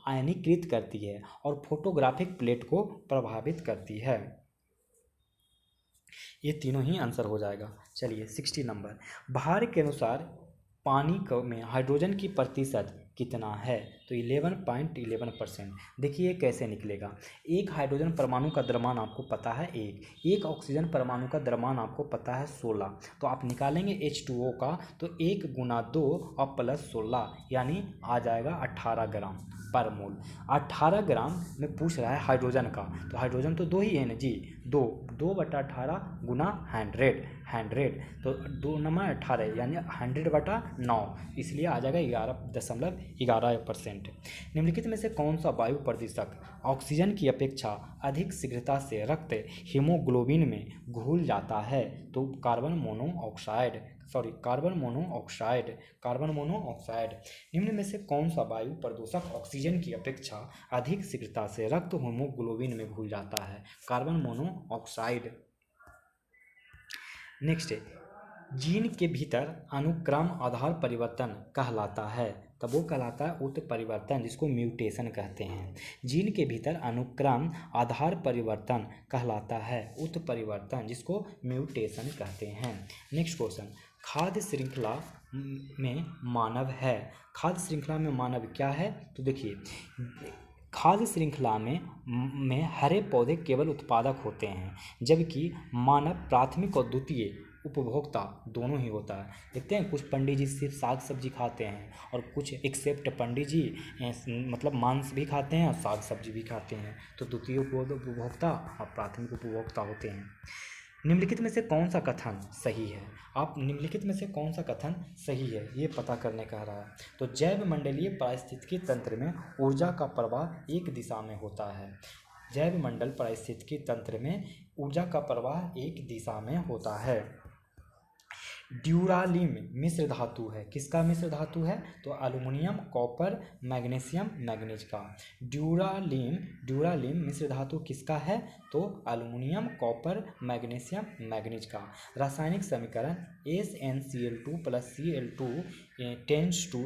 आयनीकृत करती है और फोटोग्राफिक प्लेट को प्रभावित करती है। ये तीनों ही आंसर हो जाएगा। चलिए 60 नंबर। भार के अनुसार पानी में हाइड्रोजन की प्रतिशत कितना है? तो 11.11%। देखिए कैसे निकलेगा। एक हाइड्रोजन परमाणु का द्रव्यमान आपको पता है एक ऑक्सीजन परमाणु का द्रव्यमान आपको पता है 16। तो आप निकालेंगे H2O का, तो 1 × 2 और प्लस 16 यानी आ जाएगा 18 ग्राम पर मोल। 18 ग्राम में पूछ रहा है हाइड्रोजन का, तो हाइड्रोजन तो 2 ही है ना जी, 2/18 × 100। 100, तो 2 नंबर 18 यानी 100/9, इसलिए आ जाएगा 11.11%। निम्नलिखित में से कौन सा वायु प्रदूषक ऑक्सीजन की अपेक्षा अधिक शीघ्रता से रक्त हीमोग्लोबिन में घुल जाता है? तो कार्बन मोनोऑक्साइड। निम्न में से कौन सा वायु प्रदूषक ऑक्सीजन की अपेक्षा अधिक शीघ्रता से रक्त हीमोग्लोबिन में घुल जाता है? Carbon monoxide. नेक्स्ट, जीन के भीतर अनुक्रम आधार परिवर्तन कहलाता है, तब वो कहलाता है उत्परिवर्तन, जिसको म्यूटेशन कहते हैं। जीन के भीतर अनुक्रम आधार परिवर्तन कहलाता है उत्परिवर्तन, जिसको म्यूटेशन कहते हैं। नेक्स्ट क्वेश्चन, खाद्य श्रृंखला में मानव है। खाद्य श्रृंखला में मानव क्या है? तो देखिए, खाद्य श्रृंखला में हरे पौधे केवल उत्पादक होते हैं, जबकि मानव प्राथमिक और द्वितीय उपभोक्ता दोनों ही होता है। देखते हैं कुछ पंडित जी सिर्फ साग सब्जी खाते हैं और कुछ एक्सेप्ट पंडित जी मतलब मांस भी खाते हैं और साग सब्जी भी खाते हैं, तो द्वितीय उपभोक्ता और प्राथमिक उपभोक्ता होते हैं। निम्नलिखित में से कौन सा कथन सही है? आप निम्नलिखित में से कौन सा कथन सही है ये पता करने कह रहा है। तो जैव मंडलीय पारिस्थितिकी तंत्र में ऊर्जा का प्रवाह एक दिशा में होता है। जैव मंडल पारिस्थितिकी तंत्र में ऊर्जा का प्रवाह एक दिशा में होता है। ड्यूरालिम मिश्र धातु है, किसका मिश्र धातु है? तो एल्युमिनियम, कॉपर, मैग्नीशियम, मैग्नीज का। ड्यूरालिम मिश्र धातु किसका है? तो एल्युमिनियम, कॉपर, मैग्नीशियम, मैग्नीज का। रासायनिक समीकरण SnCl2 + Cl2 tends to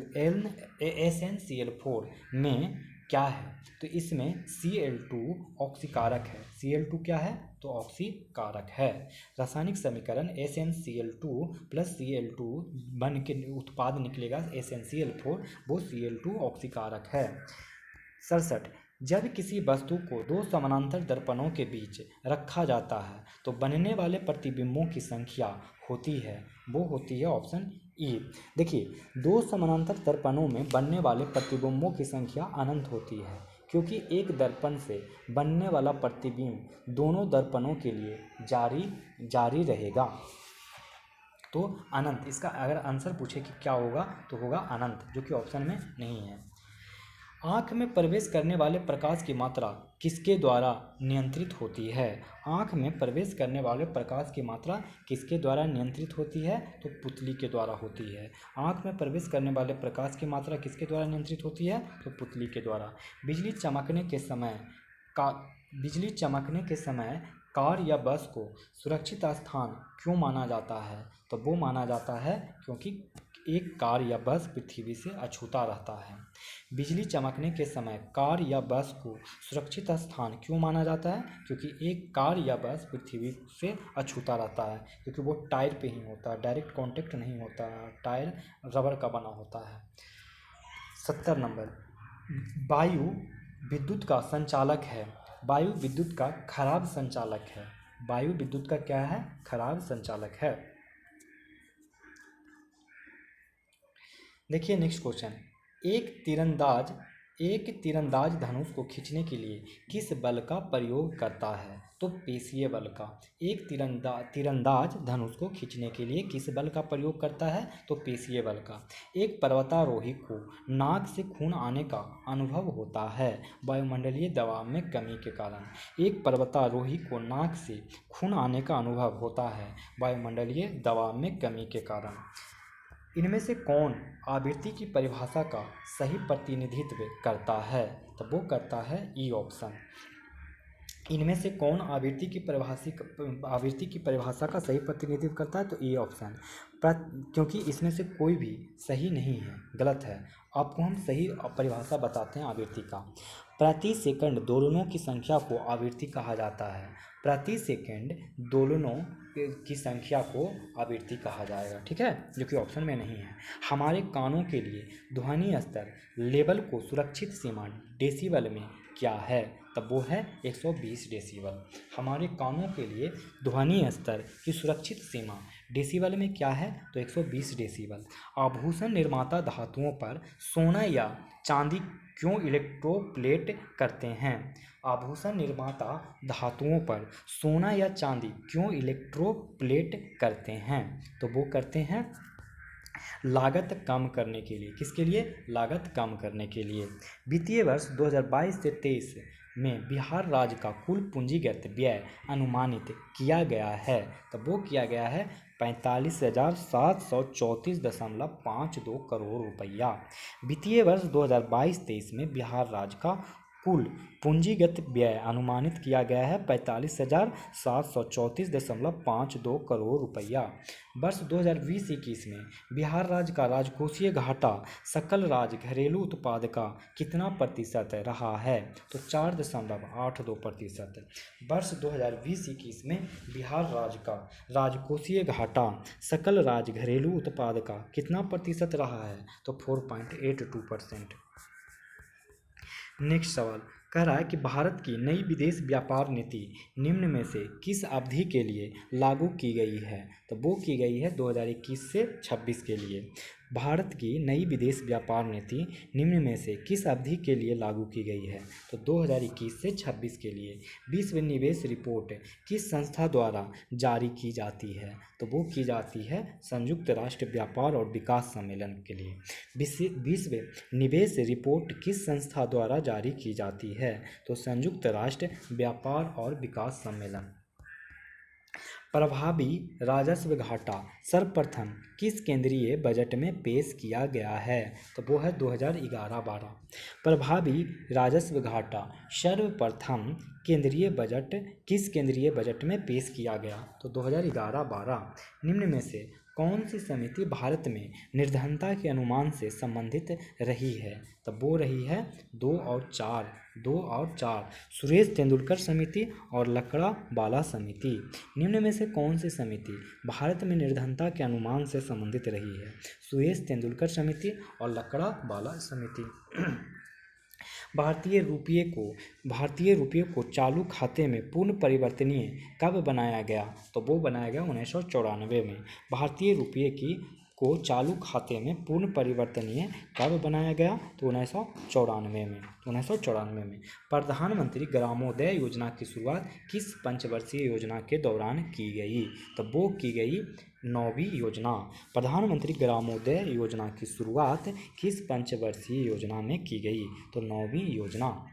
SnCl4 में क्या है? तो इसमें Cl2 ऑक्सीकारक है। Cl2 क्या है? तो ऑक्सीकारक है। रासायनिक समीकरण SnCl2 + Cl2 बन के उत्पाद निकलेगा SnCl4, वो Cl2 ऑक्सीकारक है। 67, जब किसी वस्तु को दो समानांतर दर्पणों के बीच रखा जाता है तो बनने वाले प्रतिबिंबों की संख्या होती है, वो होती है ऑप्शन ई। देखिए, दो समानांतर दर्पणों में बनने वाले प्रतिबिंबों की संख्या अनंत होती है, क्योंकि एक दर्पण से बनने वाला प्रतिबिंब दोनों दर्पणों के लिए जारी रहेगा, तो अनंत। इसका अगर आंसर पूछे कि क्या होगा तो होगा अनंत, जो कि ऑप्शन में नहीं है। आँख में प्रवेश करने वाले प्रकाश की मात्रा किसके द्वारा नियंत्रित होती है? आँख में प्रवेश करने वाले प्रकाश की मात्रा किसके द्वारा नियंत्रित होती है? तो पुतली के द्वारा होती है। आँख में प्रवेश करने वाले प्रकाश की मात्रा किसके द्वारा नियंत्रित होती है? तो पुतली के द्वारा। बिजली चमकने के समय कार या बस को सुरक्षित स्थान क्यों माना जाता है? तो वो माना जाता है क्योंकि एक कार या बस पृथ्वी से अछूता रहता है। बिजली चमकने के समय कार या बस को सुरक्षित स्थान क्यों माना जाता है? क्योंकि एक कार या बस पृथ्वी से अछूता रहता है, क्योंकि वो टायर पे ही होता है, डायरेक्ट कांटेक्ट नहीं होता है, टायर रबर का बना होता है। 70 नंबर, वायु विद्युत का संचालक है। वायु विद्युत का खराब संचालक है। वायु विद्युत का क्या है? खराब संचालक है। देखिए नेक्स्ट क्वेश्चन, एक तीरंदाज धनुष को खींचने के लिए किस बल का प्रयोग करता है? तो पेशीय बल का। एक तीरंदाज धनुष को खींचने के लिए किस बल का प्रयोग करता है? तो पेशीय बल का। एक पर्वतारोही को नाक से खून आने का अनुभव होता है वायुमंडलीय दबाव में कमी के कारण। एक पर्वतारोही को नाक से खून आने का अनुभव होता है वायुमंडलीय दबाव में कमी के कारण। इनमें से कौन आवृत्ति की परिभाषा का सही प्रतिनिधित्व करता है? तो वो करता है ई ऑप्शन। इनमें से कौन आवृत्ति की परिभाषा का सही प्रतिनिधित्व करता है? तो ई ऑप्शन। क्योंकि इसमें से कोई भी सही नहीं है, गलत है। आपको हम सही परिभाषा बताते हैं आवृत्ति का। प्रति सेकंड दोलनों की संख्या को आवृत्ति कहा जाता है। प्रति सेकंड दोलनों की संख्या को आवृत्ति कहा जाएगा, ठीक है, जो कि ऑप्शन में नहीं है। हमारे कानों के लिए ध्वनि स्तर लेवल को सुरक्षित सीमा डेसिबल में क्या है? तब वो है 120 डेसिबल। हमारे कानों के लिए ध्वनि स्तर की सुरक्षित सीमा डेसिबल में क्या है? तो 120 डेसिबल। आभूषण निर्माता धातुओं पर सोना या चांदी क्यों इलेक्ट्रोप्लेट करते हैं? आभूषण निर्माता धातुओं पर सोना या चांदी क्यों इलेक्ट्रोप्लेट करते हैं? तो वो करते हैं लागत कम करने के लिए। किसके लिए? लागत कम करने के लिए। वित्तीय वर्ष 2022 से 23 में बिहार राज्य का कुल पूंजीगत व्यय अनुमानित किया गया है। तो वो किया गया है 45,734.52 करोड़ रुपया। वित्तीय वर्ष 2022-23 में बिहार राज्य का कुल पूंजीगत व्यय अनुमानित किया गया है 45,734.52 करोड़ रुपया। वर्ष 2020-21 में बिहार राज्य का राजकोषीय घाटा सकल राज्य घरेलू उत्पाद का कितना प्रतिशत रहा है? तो 4.82%। वर्ष 2020-21 में बिहार राज्य का राजकोषीय घाटा सकल राज्य घरेलू उत्पाद का कितना प्रतिशत रहा है? तो 4.82%। नेक्स्ट सवाल कह रहा है कि भारत की नई विदेश व्यापार नीति निम्न में से किस अवधि के लिए लागू की गई है? तो वो की गई है 2021 से 26 के लिए। भारत की नई विदेश व्यापार नीति निम्न में से किस अवधि के लिए लागू की गई है? तो 2021 से 26 के लिए। विश्व निवेश रिपोर्ट किस संस्था द्वारा जारी की जाती है? तो वो की जाती है संयुक्त राष्ट्र व्यापार और विकास सम्मेलन के लिए। विश्व निवेश रिपोर्ट किस संस्था द्वारा जारी की जाती है? तो संयुक्त राष्ट्र व्यापार और विकास सम्मेलन। प्रभावी राजस्व घाटा सर्वप्रथम किस केंद्रीय बजट में पेश किया गया है? तो वो है 2011-12। प्रभावी राजस्व घाटा सर्वप्रथम किस केंद्रीय बजट में पेश किया गया? तो 2011-12। निम्न में से कौन सी समिति भारत में निर्धनता के अनुमान से संबंधित रही है? तब वो रही है 2 और 4 सुरेश तेंदुलकर समिति और लकड़ावाला समिति। निम्न में से कौन सी समिति भारत में निर्धनता के अनुमान से संबंधित रही है? सुरेश तेंदुलकर समिति और लकड़ावाला समिति। भारतीय रुपये को चालू खाते में पुनः परिवर्तनीय कब बनाया गया? तो वो बनाया गया 1994 में। भारतीय रुपये को चालू खाते में पूर्ण परिवर्तनीय कब बनाया गया? तो 1994 में। प्रधानमंत्री ग्रामोदय योजना की शुरुआत किस पंचवर्षीय योजना के दौरान की गई? तो वो की गई 9वीं योजना। प्रधानमंत्री ग्रामोदय योजना की शुरुआत किस पंचवर्षीय योजना में की गई? तो 9वीं योजना।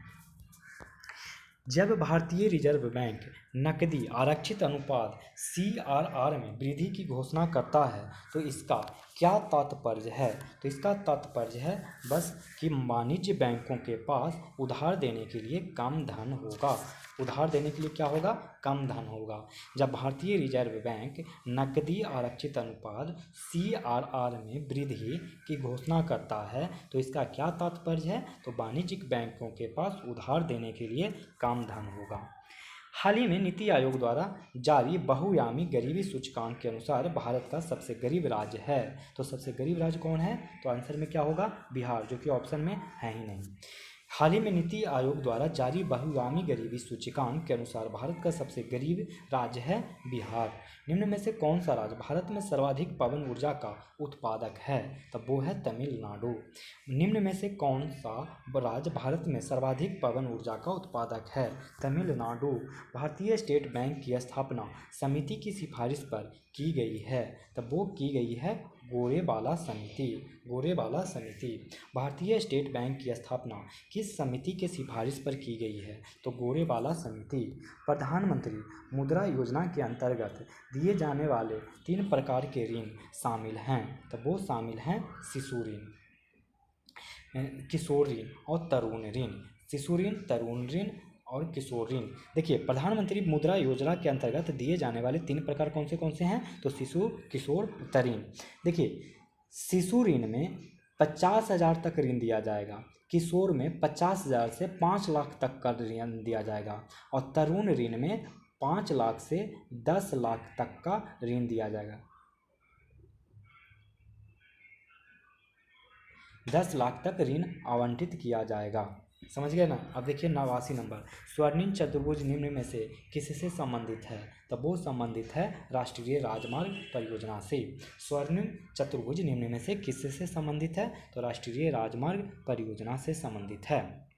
जब भारतीय रिजर्व बैंक नकदी आरक्षित अनुपात CRR में वृद्धि की घोषणा करता है तो इसका क्या तात्पर्य है? तो इसका तात्पर्य है बस कि वाणिज्य बैंकों के पास उधार देने के लिए कम धन होगा। उधार देने के लिए क्या होगा? कम धन होगा। जब भारतीय रिजर्व बैंक नकदी आरक्षित अनुपात CRR में वृद्धि की घोषणा करता है तो इसका क्या तात्पर्य है? तो वाणिज्यिक बैंकों के पास उधार देने के लिए कम धन होगा। हाल ही में नीति आयोग द्वारा जारी बहुआयामी गरीबी सूचकांक के अनुसार भारत का सबसे गरीब राज्य है। तो सबसे गरीब राज्य कौन है? तो आंसर में क्या होगा? बिहार, जो कि ऑप्शन में है ही नहीं। हाल ही में नीति आयोग द्वारा जारी बहुआयामी गरीबी सूचकांक के अनुसार भारत का सबसे गरीब राज्य है बिहार। निम्न में से कौन सा राज्य भारत में सर्वाधिक पवन ऊर्जा का उत्पादक है? तब वो है तमिलनाडु। निम्न में से कौन सा राज्य भारत में सर्वाधिक पवन ऊर्जा का उत्पादक है? तमिलनाडु। भारतीय स्टेट बैंक की स्थापना समिति की सिफारिश पर की गई है। तब वो की गई है गोरेवाला समिति। भारतीय स्टेट बैंक की स्थापना किस समिति के सिफारिश पर की गई है? तो गोरेवाला समिति। प्रधानमंत्री मुद्रा योजना के अंतर्गत दिए जाने वाले 3 प्रकार के ऋण शामिल हैं। तो वो शामिल हैं शिशु ऋण, किशोर ऋण और तरुण ऋण। शिशु ऋण, तरुण ऋण और किशोर ऋण। देखिए, प्रधानमंत्री मुद्रा योजना के अंतर्गत दिए जाने वाले 3 प्रकार कौन से हैं? तो शिशु, किशोर, तरुण। देखिए, शिशु ऋण में 50,000 तक ऋण दिया जाएगा, किशोर में 50,000 से 5 लाख तक का ऋण दिया जाएगा और तरुण ऋण में 5 लाख से 10 लाख तक का ऋण दिया जाएगा। 10 लाख तक ऋण आवंटित किया जाएगा। समझ गए ना। अब देखिए 89 नंबर, स्वर्णिम चतुर्भुज निम्न में से किससे संबंधित है? तो वो संबंधित है राष्ट्रीय राजमार्ग परियोजना से। स्वर्णिम चतुर्भुज निम्न में से किससे संबंधित है? तो राष्ट्रीय राजमार्ग परियोजना से संबंधित है।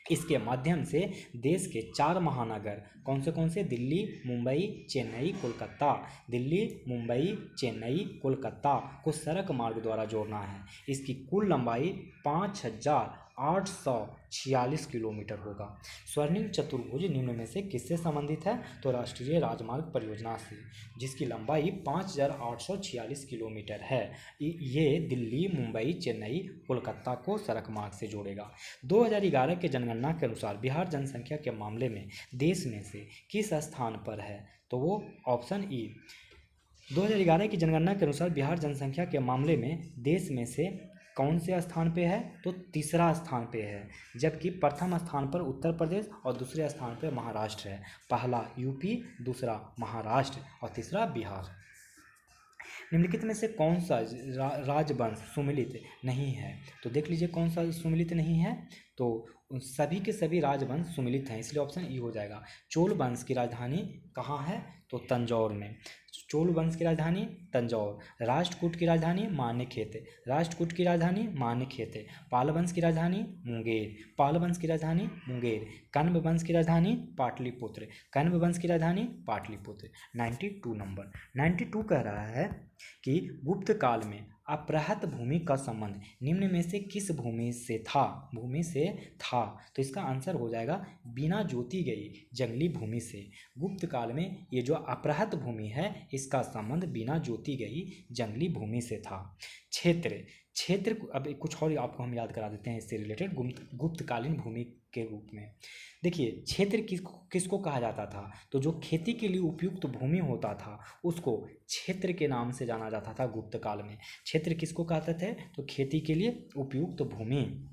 इसके माध्यम से देश के 4 महानगर कौन से? दिल्ली, मुंबई, चेन्नई, कोलकाता। दिल्ली, मुंबई, चेन्नई, कोलकाता को सड़क मार्ग द्वारा जोड़ना है। इसकी कुल लंबाई 5846 किलोमीटर होगा। स्वर्णिम चतुर्भुज निम्न में से किससे संबंधित है? तो राष्ट्रीय राजमार्ग परियोजना से, जिसकी लंबाई 5846 किलोमीटर है। ये दिल्ली, मुंबई, चेन्नई, कोलकाता को सड़क मार्ग से जोड़ेगा। 2011 के जनगणना के अनुसार बिहार जनसंख्या के मामले में देश में से किस स्थान पर है? तो वो ऑप्शन ई। 2011 की जनगणना के अनुसार बिहार जनसंख्या के मामले में देश में से कौन से स्थान पे है? तो तीसरा स्थान पे है, जबकि प्रथम स्थान पर उत्तर प्रदेश और दूसरे स्थान पर महाराष्ट्र है। पहला यूपी, दूसरा महाराष्ट्र और तीसरा बिहार। निम्नलिखित में से कौन सा राजवंश सुमिलित नहीं है? तो देख लीजिए कौन सा सुमिलित नहीं है। तो सभी के सभी राजवंश सुमिलित हैं, इसलिए ऑप्शन ई हो जाएगा। चोल वंश की राजधानी कहाँ है? तो तंजौर में। चोल वंश की राजधानी तंजौर। राष्ट्रकूट की राजधानी मान्यखेत। राष्ट्रकूट की राजधानी मान्यखेत। पाल वंश की राजधानी मुंगेर। पाल वंश की राजधानी मुंगेर। कण्व वंश की राजधानी पाटलिपुत्र। कण्व वंश की राजधानी पाटलिपुत्र। 92 नंबर। 92 कह रहा है कि गुप्त काल में अपहृत भूमि का संबंध निम्न में से किस भूमि से था? भूमि से था, तो इसका आंसर हो जाएगा बिना जोती गई जंगली भूमि से। गुप्त काल में ये जो अपहृत भूमि है इसका संबंध बिना जोती गई जंगली भूमि से था। क्षेत्र क्षेत्र अब कुछ और आपको हम याद करा देते हैं इससे रिलेटेड गुप्तकालीन भूमि के रूप में। देखिए क्षेत्र किसको कहा जाता था? तो जो खेती के लिए उपयुक्त भूमि होता था उसको क्षेत्र के नाम से जाना जाता था गुप्त काल में। क्षेत्र किसको कहते थे? तो खेती के लिए उपयुक्त भूमि।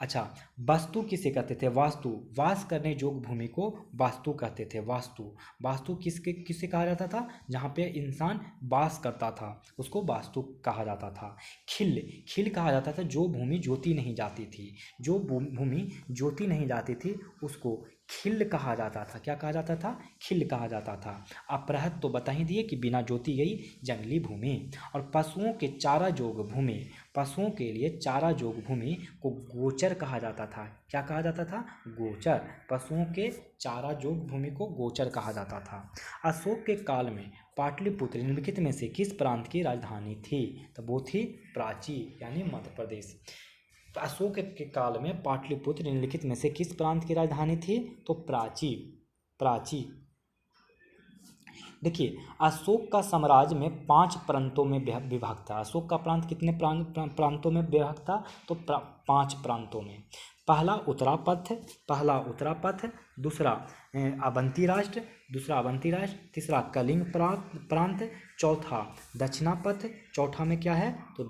अच्छा, वास्तु किसे कहते थे? वास्तु, वास करने योग्य भूमि को वास्तु कहते थे। वास्तु वास्तु किसे कहा जाता था? जहाँ पे इंसान वास करता था उसको वास्तु कहा जाता था। खिल खिल कहा जाता था जो भूमि जोती नहीं जाती थी। जो भूमि जोती नहीं जाती थी उसको खिल कहा जाता था। क्या कहा जाता था? खिल कहा जाता था। अपहृत तो बता ही दिए कि बिना जोती गई जंगली भूमि। और पशुओं के चारा जोग भूमि, पशुओं के लिए चारा जोग भूमि को गोचर कहा जाता था। क्या कहा जाता था? गोचर। पशुओं के चारा जोग भूमि को गोचर कहा जाता था। अशोक के काल में पाटलिपुत्र निम्नलिखित में से किस प्रांत की राजधानी थी? तो वो थी प्राची, यानी मध्य प्रदेश। अशोक के काल में पाटलिपुत्र निम्नलिखित में से किस प्रांत की राजधानी थी? तो प्राची। प्राची। देखिए अशोक का साम्राज्य में 5 प्रांतों में विभाग था। अशोक का प्रांत कितने प्रांतों में विभाग था? तो 5 प्रांतों में। पहला उत्तरापथ, दूसरा अवंती राष्ट्र, तीसरा कलिंग प्रांत, चौथा दक्षिणापथ। चौथा में क्या है? तो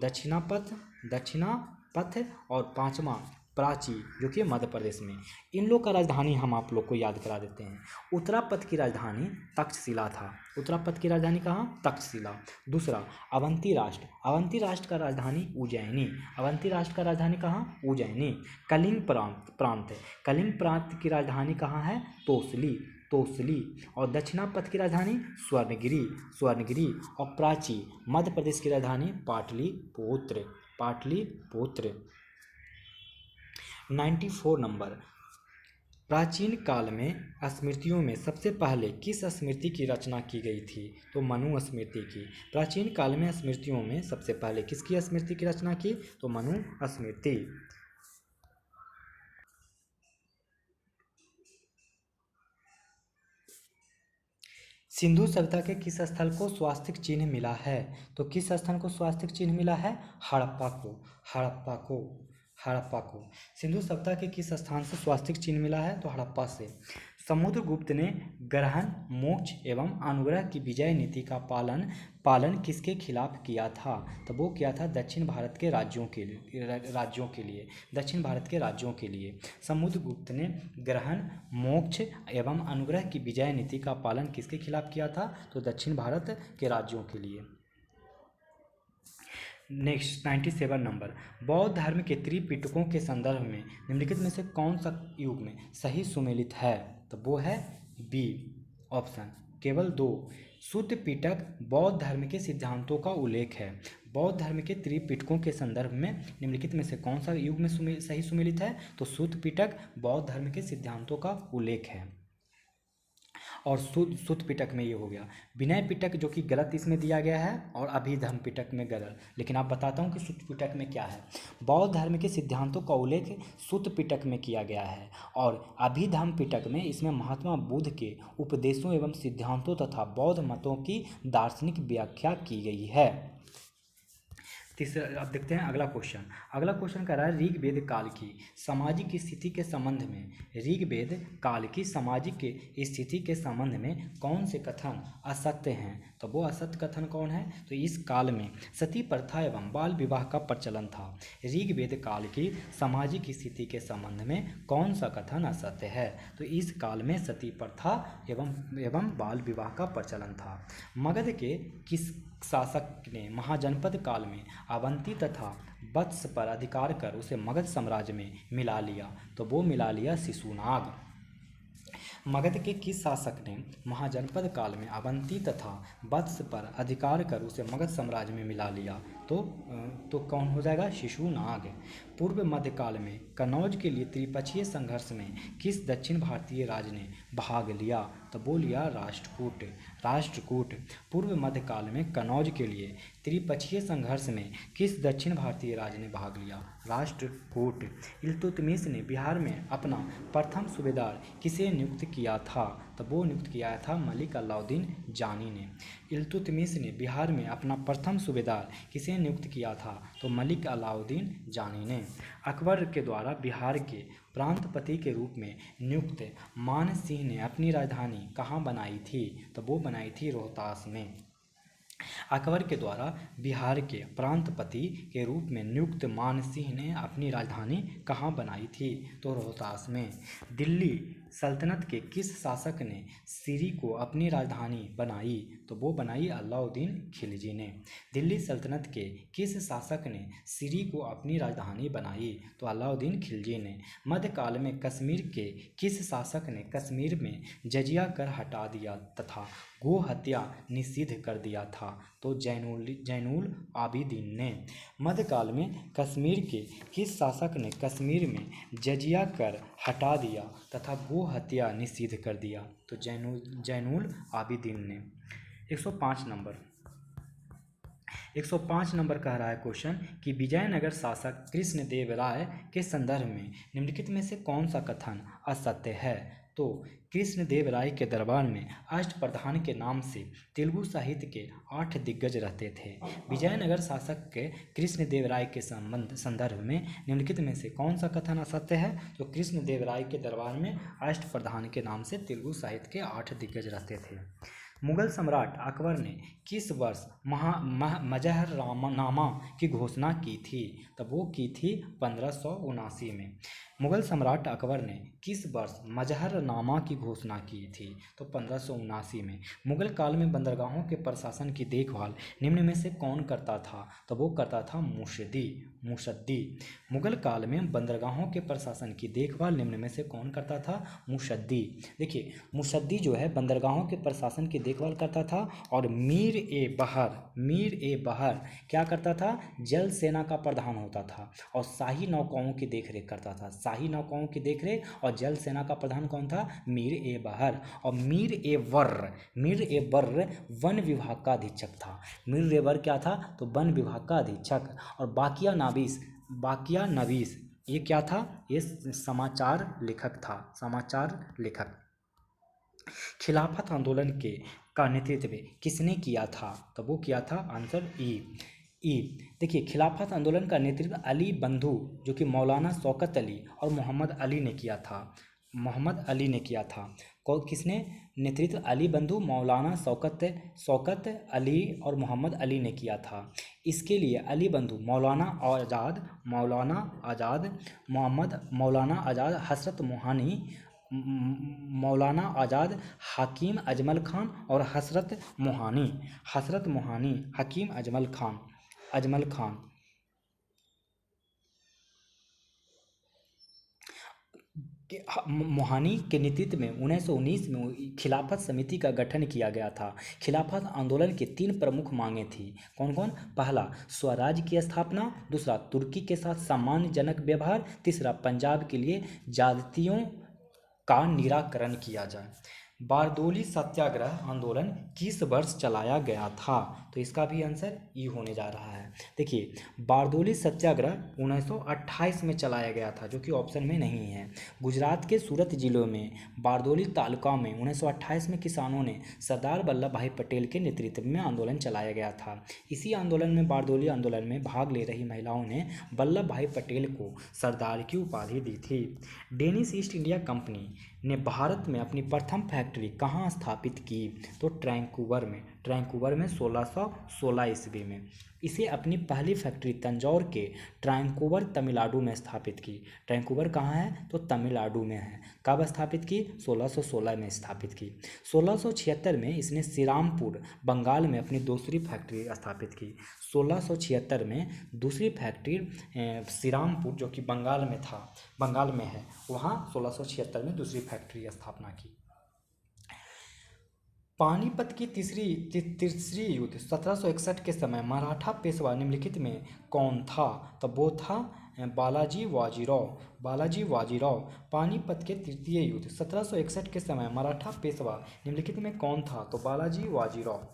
दक्षिणापथ और पांचवा प्राची जो कि मध्य प्रदेश में। इन लोग का राजधानी हम आप लोग को याद करा देते हैं। उत्तरापथ की राजधानी तक्षशिला था। उत्तरापथ की राजधानी कहाँ? तक्षशिला। दूसरा अवंती राष्ट्र का राजधानी उज्जैनी। अवंती राष्ट्र का राजधानी कहाँ? उज्जैनी। कलिंग प्रांत की राजधानी कहाँ है? तोसली। और दक्षिणापथ की राजधानी स्वर्णगिरी। और प्राची मध्य प्रदेश की राजधानी पाटलिपुत्र। 94 नंबर। प्राचीन काल में स्मृतियों में सबसे पहले किस स्मृति की रचना की गई थी? तो मनु स्मृति की। प्राचीन काल में स्मृतियों में सबसे पहले किसकी स्मृति की रचना की? तो मनु स्मृति। सिंधु सभ्यता के किस स्थल को स्वास्तिक चिन्ह मिला है? तो किस स्थल को स्वास्तिक चिन्ह मिला है? हड़प्पा को। सिंधु सभ्यता के किस स्थान से स्वास्तिक चिन्ह मिला है? तो हड़प्पा से। समुद्रगुप्त ने ग्रहण, मोक्ष एवं अनुग्रह की विजय नीति का पालन किसके खिलाफ किया था? तो वो किया था दक्षिण भारत के राज्यों के लिए। समुद्रगुप्त ने ग्रहण, मोक्ष एवं अनुग्रह की विजय नीति का पालन किसके खिलाफ किया था? तो दक्षिण भारत के राज्यों के लिए। नेक्स्ट 97 नंबर, बौद्ध धर्म के त्रिपिटकों के संदर्भ में निम्नलिखित में से कौन सा युग में सही सुमेलित है? तो वो है बी ऑप्शन, केवल दो। शुद्ध पिटक बौद्ध धर्म के सिद्धांतों का उल्लेख है। बौद्ध धर्म के त्रिपिटकों के संदर्भ में निम्नलिखित में से कौन सा युग में सही सुमेलित है? तो शुद्ध पिटक बौद्ध धर्म के सिद्धांतों का उल्लेख है। और शुद्ध पिटक में ये हो गया। विनय पिटक जो कि गलत इसमें दिया गया है, और अभिधर्म पिटक में गलत। लेकिन आप बताता हूँ कि शुद्ध पिटक में क्या है। बौद्ध धर्म के सिद्धांतों का उल्लेख शुद्ध पिटक में किया गया है, और अभिधर्म पिटक में इसमें महात्मा बुद्ध के उपदेशों एवं सिद्धांतों तथा बौद्ध मतों की दार्शनिक व्याख्या की गई है। तीसरा, अब देखते हैं अगला क्वेश्चन। अगला क्वेश्चन कह रहा है ऋग्वेद काल की सामाजिक स्थिति के संबंध में, ऋग्वेद काल की सामाजिक स्थिति के संबंध में कौन से कथन असत्य हैं? तो वो असत्य कथन कौन है? तो इस काल में सती प्रथा एवं बाल विवाह का प्रचलन था। ऋग्वेद काल की सामाजिक स्थिति के संबंध में कौन सा कथन असत्य है? तो इस काल में सती प्रथा एवं बाल विवाह का प्रचलन था। मगध के किस शासक ने महाजनपद काल में अवंती तथा वत्स पर अधिकार कर उसे मगध साम्राज्य में मिला लिया? तो वो मिला लिया शिशुनाग। मगध के किस शासक ने महाजनपद काल में अवंती तथा वत्स पर अधिकार कर उसे मगध साम्राज्य में मिला लिया? तो कौन हो जाएगा? शिशुनाग। पूर्व मध्यकाल में कनौज के लिए त्रिपक्षीय संघर्ष में किस दक्षिण भारतीय राज ने भाग लिया? तो वो लिया राष्ट्रकूट। पूर्व मध्यकाल में कनौज के लिए त्रिपक्षीय संघर्ष में किस दक्षिण भारतीय राज ने भाग लिया? राष्ट्रकूट। इल्तुतमिश ने बिहार में अपना प्रथम सूबेदार किसे नियुक्त किया था? तो वो नियुक्त किया था मलिक अलाउद्दीन जानी ने। इल्तुतमिश ने बिहार में अपना प्रथम सूबेदार किसे नियुक्त किया था? तो मलिक अलाउद्दीन जानी ने। अकबर के द्वारा बिहार के प्रांतपति के रूप में नियुक्त मान सिंह ने अपनी राजधानी कहाँ बनाई थी? तो वो बनाई थी रोहतास में। अकबर के द्वारा बिहार के प्रांतपति के रूप में नियुक्त मान सिंह ने अपनी राजधानी कहाँ बनाई थी? तो रोहतास में। दिल्ली सल्तनत के किस शासक ने सिरी को अपनी राजधानी बनाई? तो वो बनाई अलाउद्दीन खिलजी ने। दिल्ली सल्तनत के किस शासक ने सिरी को अपनी राजधानी बनाई? तो अलाउद्दीन खिलजी ने। मध्यकाल में कश्मीर के किस शासक ने कश्मीर में जजिया कर हटा दिया तथा गो हत्या निषिद्ध कर दिया था? तो जैनुल आबिदीन ने। मध्यकाल में कश्मीर के किस शासक ने कश्मीर में जजिया कर हटा दिया तथा गो हत्या निषिद्ध कर दिया? तो जैनुल आबिदीन ने। 105 नंबर कह रहा है क्वेश्चन कि विजयनगर शासक कृष्णदेव राय के संदर्भ में निम्नलिखित में से कौन सा कथन असत्य है? तो कृष्णदेव राय के दरबार में अष्टप्रधान के नाम से तेलुगु साहित्य के 8 दिग्गज रहते थे। विजयनगर शासक के कृष्णदेव राय के संदर्भ में निम्नलिखित में से कौन सा कथन असत्य है? तो कृष्णदेव राय के दरबार में अष्टप्रधान के नाम से तेलुगु साहित्य के 8 दिग्गज रहते थे। मुगल सम्राट अकबर ने किस वर्ष मजहरनामा की घोषणा की थी? तब वो की थी 1579 में। मुगल सम्राट अकबर ने किस वर्ष मजहरनामा की घोषणा की थी? तो 1579 में। मुगल काल में बंदरगाहों के प्रशासन की देखभाल निम्न में से कौन करता था? तो वो करता था मुसद्दी। मुगल काल में बंदरगाहों के प्रशासन की देखभाल निम्न में से कौन करता था? मुसद्दी। देखिए, मुसद्दी जो है बंदरगाहों के प्रशासन की देखभाल करता था, और मीर ए बहर क्या करता था? जल सेना का प्रधान होता था और शाही नौकाओं की देखरेख करता था। शाही नौकाओं की देखरेख और जल सेना का प्रधान कौन था? मीर ए बहर। और मीर ए वर्र वन विभाग का अधीक्षक था। मीर ए वर्र क्या था? तो वन विभाग का अधीक्षक। और बाकिया नवीस ये क्या था? ये समाचार लेखक। खिलाफत आंदोलन का नेतृत्व किसने किया था? तो वो किया था आंसर ई। देखिए, खिलाफत आंदोलन का नेतृत्व अली बंधु जो कि मौलाना शौकत अली और मोहम्मद अली ने किया था। किसने नेतृत्व? अली बंधु, मौलाना शौकत अली और मोहम्मद अली ने किया था। इसके लिए अली बंधु, मौलाना आज़ाद, मौलाना आज़ाद, हसरत मोहानी, मौलाना आज़ाद, हकीम अजमल खान और हसरत मोहानी, हकीम अजमल खान अजमल खान। मोहानी के नेतृत्व में 1919 में खिलाफत समिति का गठन किया गया था। खिलाफत आंदोलन की 3 प्रमुख मांगें थी। कौन कौन? पहला, स्वराज की स्थापना। दूसरा, तुर्की के साथ सम्मानजनक व्यवहार। तीसरा, पंजाब के लिए ज्यादतियों का निराकरण किया जाए। बारदोली सत्याग्रह आंदोलन किस वर्ष चलाया गया था? तो इसका भी आंसर ई होने जा रहा है। देखिए, बारदोली सत्याग्रह 1928 में चलाया गया था, जो कि ऑप्शन में नहीं है। गुजरात के सूरत जिलों में बारदोली तालुका में 1928 में किसानों ने सरदार वल्लभ भाई पटेल के नेतृत्व में आंदोलन चलाया गया था। इसी आंदोलन में, बारदोली आंदोलन में भाग ले रही महिलाओं ने वल्लभ भाई पटेल को सरदार की उपाधि दी थी। डेनिश ईस्ट इंडिया कंपनी ने भारत में अपनी प्रथम फैक्ट्री कहाँ स्थापित की? तो ट्रैंकूवर में। ट्रैंकूवर में 1616 ईस्वी में। इसे अपनी पहली फैक्ट्री तंजौर के ट्रैंकूवर तमिलनाडु में स्थापित की। ट्रैंकूवर कहाँ है? तो तमिलनाडु में है। कब स्थापित की? 1616 में स्थापित की। 1676 में इसने श्रीरामपुर बंगाल में अपनी दूसरी फैक्ट्री स्थापित की। 1676 में दूसरी फैक्ट्री श्रीरामपुर, जो कि बंगाल में था, बंगाल में है, वहाँ 1676 में दूसरी फैक्ट्री स्थापना की। पानीपत की तीसरी युद्ध 1761 के समय मराठा पेशवा निम्नलिखित में कौन था? तो वो था बालाजी बाजीराव। बालाजी बाजीराव। पानीपत के तृतीय युद्ध 1761 के समय मराठा पेशवा निम्नलिखित में कौन था? तो बालाजी बाजीराव।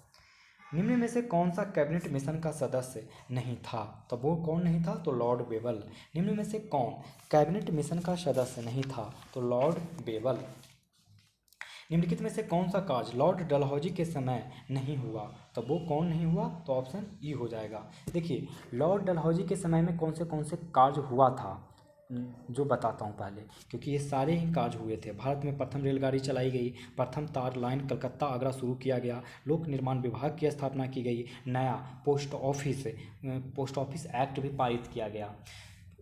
निम्न में से कौन सा कैबिनेट मिशन का सदस्य नहीं था? तो वो कौन नहीं था? तो लॉर्ड बेबल। निम्न में से कौन कैबिनेट मिशन का सदस्य नहीं था? तो लॉर्ड बेबल। निम्नलिखित में से कौन सा कार्य लॉर्ड डलहौजी के समय नहीं हुआ? तो वो कौन नहीं हुआ? तो ऑप्शन ई हो जाएगा। देखिए, लॉर्ड डलहौजी के समय में कौन से कार्य हुआ था, जो बताता हूँ पहले, क्योंकि ये सारे ही कार्य हुए थे। भारत में प्रथम रेलगाड़ी चलाई गई, प्रथम तार लाइन कलकत्ता आगरा शुरू किया गया, लोक निर्माण विभाग की स्थापना की गई, नया पोस्ट ऑफिस एक्ट भी पारित किया गया।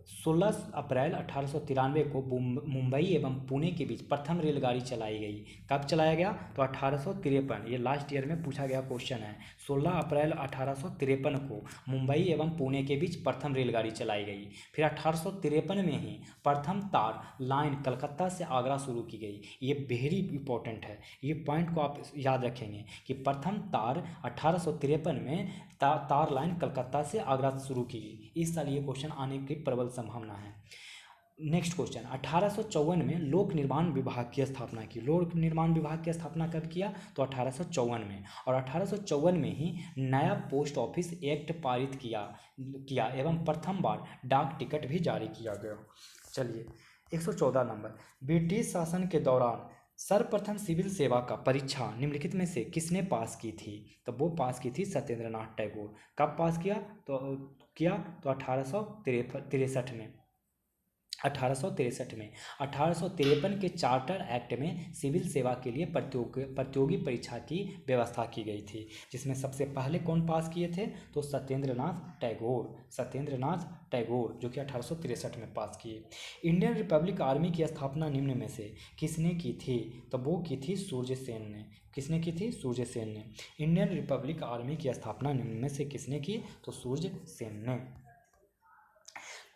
16 अप्रैल 1893 को मुंबई एवं पुणे के बीच प्रथम रेलगाड़ी चलाई गई। कब चलाया गया? तो 1853। ये लास्ट ईयर में पूछा गया क्वेश्चन है। 16 अप्रैल 1853 को मुंबई एवं पुणे के बीच प्रथम रेलगाड़ी चलाई गई। फिर 1853 में ही प्रथम तार लाइन कलकत्ता से आगरा शुरू की गई। ये वेरी इंपॉर्टेंट है, ये पॉइंट को आप याद रखेंगे कि प्रथम तार 1853 में तार लाइन कलकत्ता से आगरा शुरू की गई। इस साल ये क्वेश्चन आने की प्रबल संभावना है। नेक्स्ट क्वेश्चन, 1854 में लोक निर्माण विभाग की स्थापना की। लोक निर्माण विभाग की स्थापना कब किया? तो 1854 में। और 1854 में ही नया पोस्ट ऑफिस एक्ट पारित किया एवं प्रथम बार डाक टिकट भी जारी किया गया। चलिए, 114 नंबर, ब्रिटिश शासन के दौरान सर्वप्रथम सिविल सेवा का परीक्षा निम्नलिखित में से किसने पास की थी? तो वो पास की थी सत्येंद्रनाथ टैगोर। कब पास किया? तो 1863 में। 1863 में 1853 के चार्टर एक्ट में सिविल सेवा के लिए प्रतियोगी परीक्षा की व्यवस्था की गई थी, जिसमें सबसे पहले कौन पास किए थे? तो सत्येंद्रनाथ टैगोर। सत्येंद्रनाथ टैगोर, जो कि 1863 में पास किए। इंडियन रिपब्लिक आर्मी की स्थापना निम्न में से किसने की थी? तो वो की थी सूर्यसेन ने। किसने की थी? सूर्यसेन ने। इंडियन रिपब्लिक आर्मी की स्थापना निम्न में से किसने की? तो सूर्यसेन ने।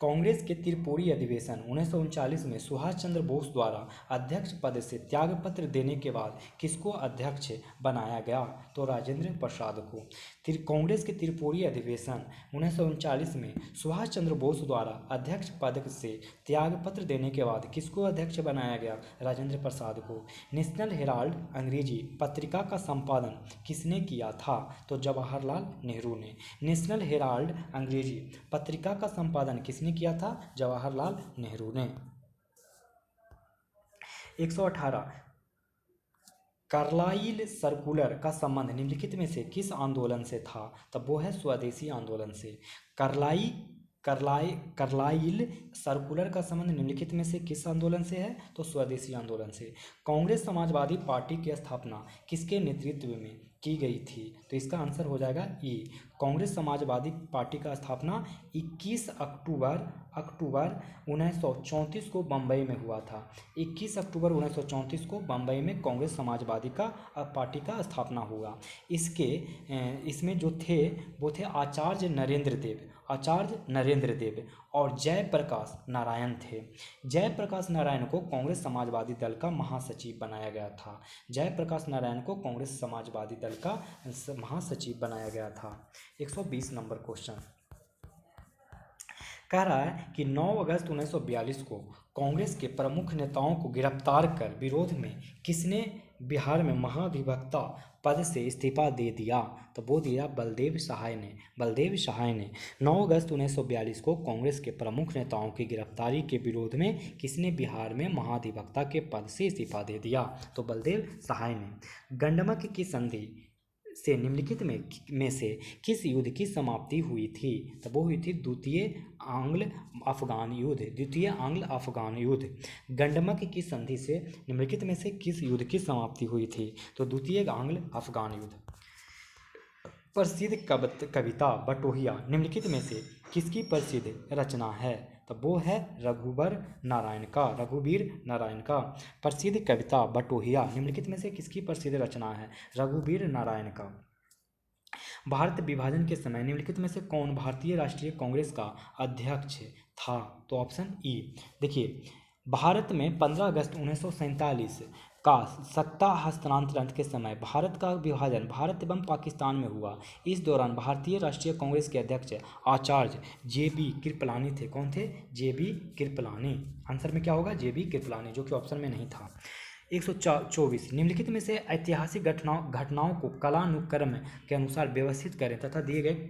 कांग्रेस के त्रिपुरी अधिवेशन 1939 में सुभाष चंद्र बोस द्वारा अध्यक्ष पद से त्यागपत्र देने के बाद किसको अध्यक्ष बनाया गया? तो राजेंद्र प्रसाद को। कांग्रेस के त्रिपुरी अधिवेशन 1939 में सुभाष चंद्र बोस द्वारा अध्यक्ष पद से त्यागपत्र देने के बाद किसको अध्यक्ष बनाया गया? राजेंद्र प्रसाद को। नेशनल हेराल्ड अंग्रेजी पत्रिका का संपादन किसने किया था? तो जवाहरलाल नेहरू ने। नेशनल हेराल्ड अंग्रेजी पत्रिका का संपादन किसने किया था? जवाहरलाल नेहरू ने। 118, कार्लाइल सर्कुलर का संबंध निम्नलिखित में से किस आंदोलन से था? तब वो है स्वदेशी आंदोलन से। कार्लाइल सर्कुलर का संबंध निम्नलिखित में से किस आंदोलन से है? तो स्वदेशी आंदोलन से। कांग्रेस समाजवादी पार्टी की स्थापना किसके नेतृत्व में की गई थी? तो इसका आंसर हो जाएगा ई। कांग्रेस समाजवादी पार्टी का स्थापना 21 अक्टूबर 1934 को बम्बई में हुआ था। 21 अक्टूबर 1934 को बम्बई में कांग्रेस समाजवादी का पार्टी का स्थापना हुआ। इसमें जो थे वो थे आचार्य नरेंद्र देव और जयप्रकाश नारायण थे। जयप्रकाश नारायण को कांग्रेस समाजवादी दल का महासचिव बनाया गया था। जयप्रकाश नारायण को कांग्रेस समाजवादी दल का महासचिव बनाया गया था। 120 नंबर क्वेश्चन कह रहा है कि 9 अगस्त 1942 को कांग्रेस के प्रमुख नेताओं को गिरफ्तार कर विरोध में किसने बिहार में महाधिवक्ता पद से इस्तीफा दे दिया? तो वो दिया बलदेव सहाय ने। 9 अगस्त 1942 को कांग्रेस के प्रमुख नेताओं की गिरफ्तारी के विरोध में किसने बिहार में महाधिवक्ता के पद से इस्तीफा दे दिया? तो बलदेव सहाय ने। गंडमक की संधि से निम्नलिखित में से किस युद्ध की समाप्ति हुई थी? तो वो हुई थी द्वितीय आंग्ल अफगान युद्ध। गंडमक की संधि से निम्नलिखित में से किस युद्ध की समाप्ति हुई थी? तो द्वितीय आंग्ल अफगान युद्ध। प्रसिद्ध कविता बटोहिया निम्नलिखित में से किसकी प्रसिद्ध रचना है? तो वो है रघुवीर नारायण का। प्रसिद्ध कविता बटोहिया निम्नलिखित में से किसकी प्रसिद्ध रचना है? रघुवीर नारायण का। भारत विभाजन के समय निम्नलिखित में से कौन भारतीय राष्ट्रीय कांग्रेस का अध्यक्ष था? तो ऑप्शन ई। देखिए, भारत में 15 अगस्त 1947 का सत्ता हस्तांतरण के समय भारत का विभाजन भारत एवं पाकिस्तान में हुआ। इस दौरान भारतीय राष्ट्रीय कांग्रेस के अध्यक्ष आचार्य जे.बी. कृपलानी थे। कौन थे? जे.बी. कृपलानी। आंसर में क्या होगा? जे.बी. कृपलानी, जो कि ऑप्शन में नहीं था। 124 निम्नलिखित में से ऐतिहासिक घटनाओं को कालानुक्रम के अनुसार व्यवस्थित करें तथा दिए गए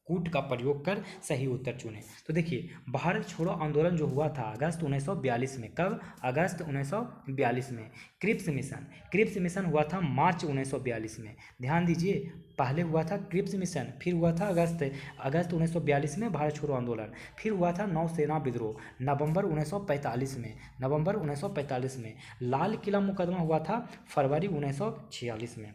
कूट का प्रयोग कर सही उत्तर चुनें। तो देखिए, भारत छोड़ो आंदोलन जो हुआ था अगस्त 1942 में। कब? अगस्त 1942 में। क्रिप्स मिशन हुआ था मार्च 1942 में। ध्यान दीजिए, पहले हुआ था क्रिप्स मिशन, फिर हुआ था अगस्त 1942 में भारत छोड़ो आंदोलन, फिर हुआ था नौसेना विद्रोह नवंबर 1945 में। लाल किला मुकदमा हुआ था फरवरी 1946 में।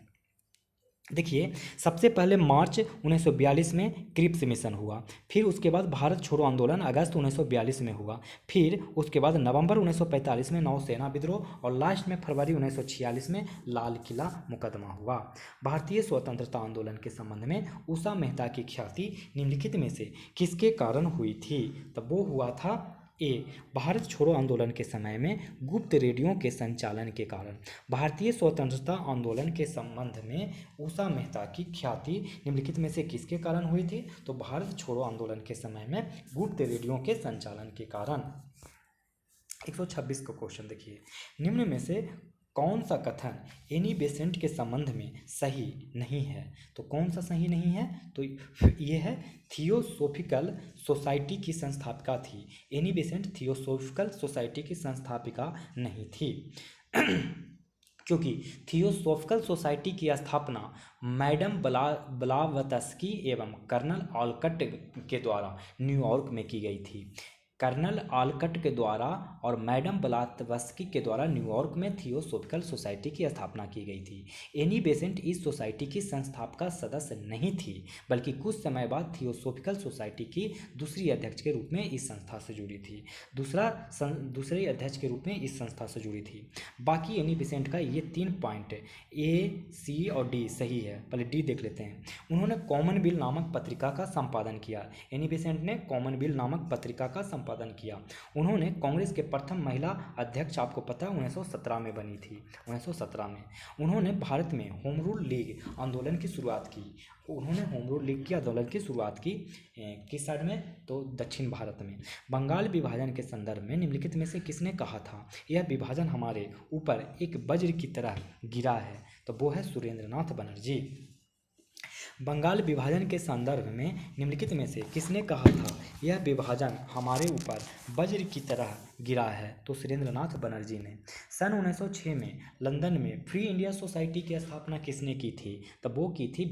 देखिए, सबसे पहले मार्च 1942 में क्रिप्स मिशन हुआ, फिर उसके बाद भारत छोड़ो आंदोलन अगस्त 1942 में हुआ, फिर उसके बाद नवंबर 1945 में नौसेना विद्रोह और लास्ट में फरवरी 1946 में लाल किला मुकदमा हुआ। भारतीय स्वतंत्रता आंदोलन के संबंध में उषा मेहता की ख्याति निम्नलिखित में से किसके कारण हुई थी? तब वो हुआ था ए, भारत छोड़ो आंदोलन के समय में गुप्त रेडियो के संचालन के कारण। भारतीय स्वतंत्रता आंदोलन के संबंध में उषा मेहता की ख्याति निम्नलिखित में से किसके कारण हुई थी? तो भारत छोड़ो आंदोलन के समय में गुप्त रेडियो के संचालन के कारण। 126 का क्वेश्चन देखिए, निम्न में से कौन सा कथन एनी बेसेंट के संबंध में सही नहीं है? तो कौन सा सही नहीं है? तो ये है थियोसोफिकल सोसाइटी की संस्थापिका थी। एनी बेसेंट थियोसोफिकल सोसाइटी की संस्थापिका नहीं थी क्योंकि थियोसोफिकल सोसाइटी की स्थापना मैडम ब्लावत्स्की एवं कर्नल ऑलकट के द्वारा न्यूयॉर्क में की गई थी। कर्नल ऑलकट के द्वारा और मैडम ब्लावत्स्की के द्वारा न्यूयॉर्क में थियोसोफिकल सोसाइटी की स्थापना की गई थी। एनी बेसेंट इस सोसाइटी की संस्थापका सदस्य नहीं थी, बल्कि कुछ समय बाद थियोसोफिकल सोसाइटी की दूसरी अध्यक्ष के रूप में इस संस्था से जुड़ी थी। दूसरे अध्यक्ष के रूप में इस संस्था से जुड़ी थी। बाकी एनी बेसेंट का ये 3 पॉइंट ए, सी और डी सही है। पहले डी देख लेते हैं। उन्होंने कॉमनवेल्थ नामक पत्रिका का संपादन किया। एनी बेसेंट ने कॉमनवेल्थ नामक पत्रिका का संपादन किया। उन्होंने कांग्रेस के प्रथम महिला अध्यक्ष, आपको पता है 1917 में बनी थी। 1917 में उन्होंने भारत में होम रूल लीग आंदोलन की शुरुआत की। उन्होंने होम रूल लीग की आंदोलन की शुरुआत की किस साइड में? तो दक्षिण भारत में। बंगाल विभाजन के संदर्भ में निम्नलिखित में से किसने कहा था यह विभाजन हमारे ऊपर एक वज्र की तरह गिरा है? तो वो है सुरेंद्रनाथ बनर्जी। बंगाल विभाजन के संदर्भ में निम्नलिखित में से किसने कहा था यह विभाजन हमारे ऊपर वज्र की तरह गिरा है? तो सुरेंद्रनाथ बनर्जी ने। सन 1906 में लंदन में फ्री इंडिया सोसाइटी की स्थापना किसने की थी? तब वो की थी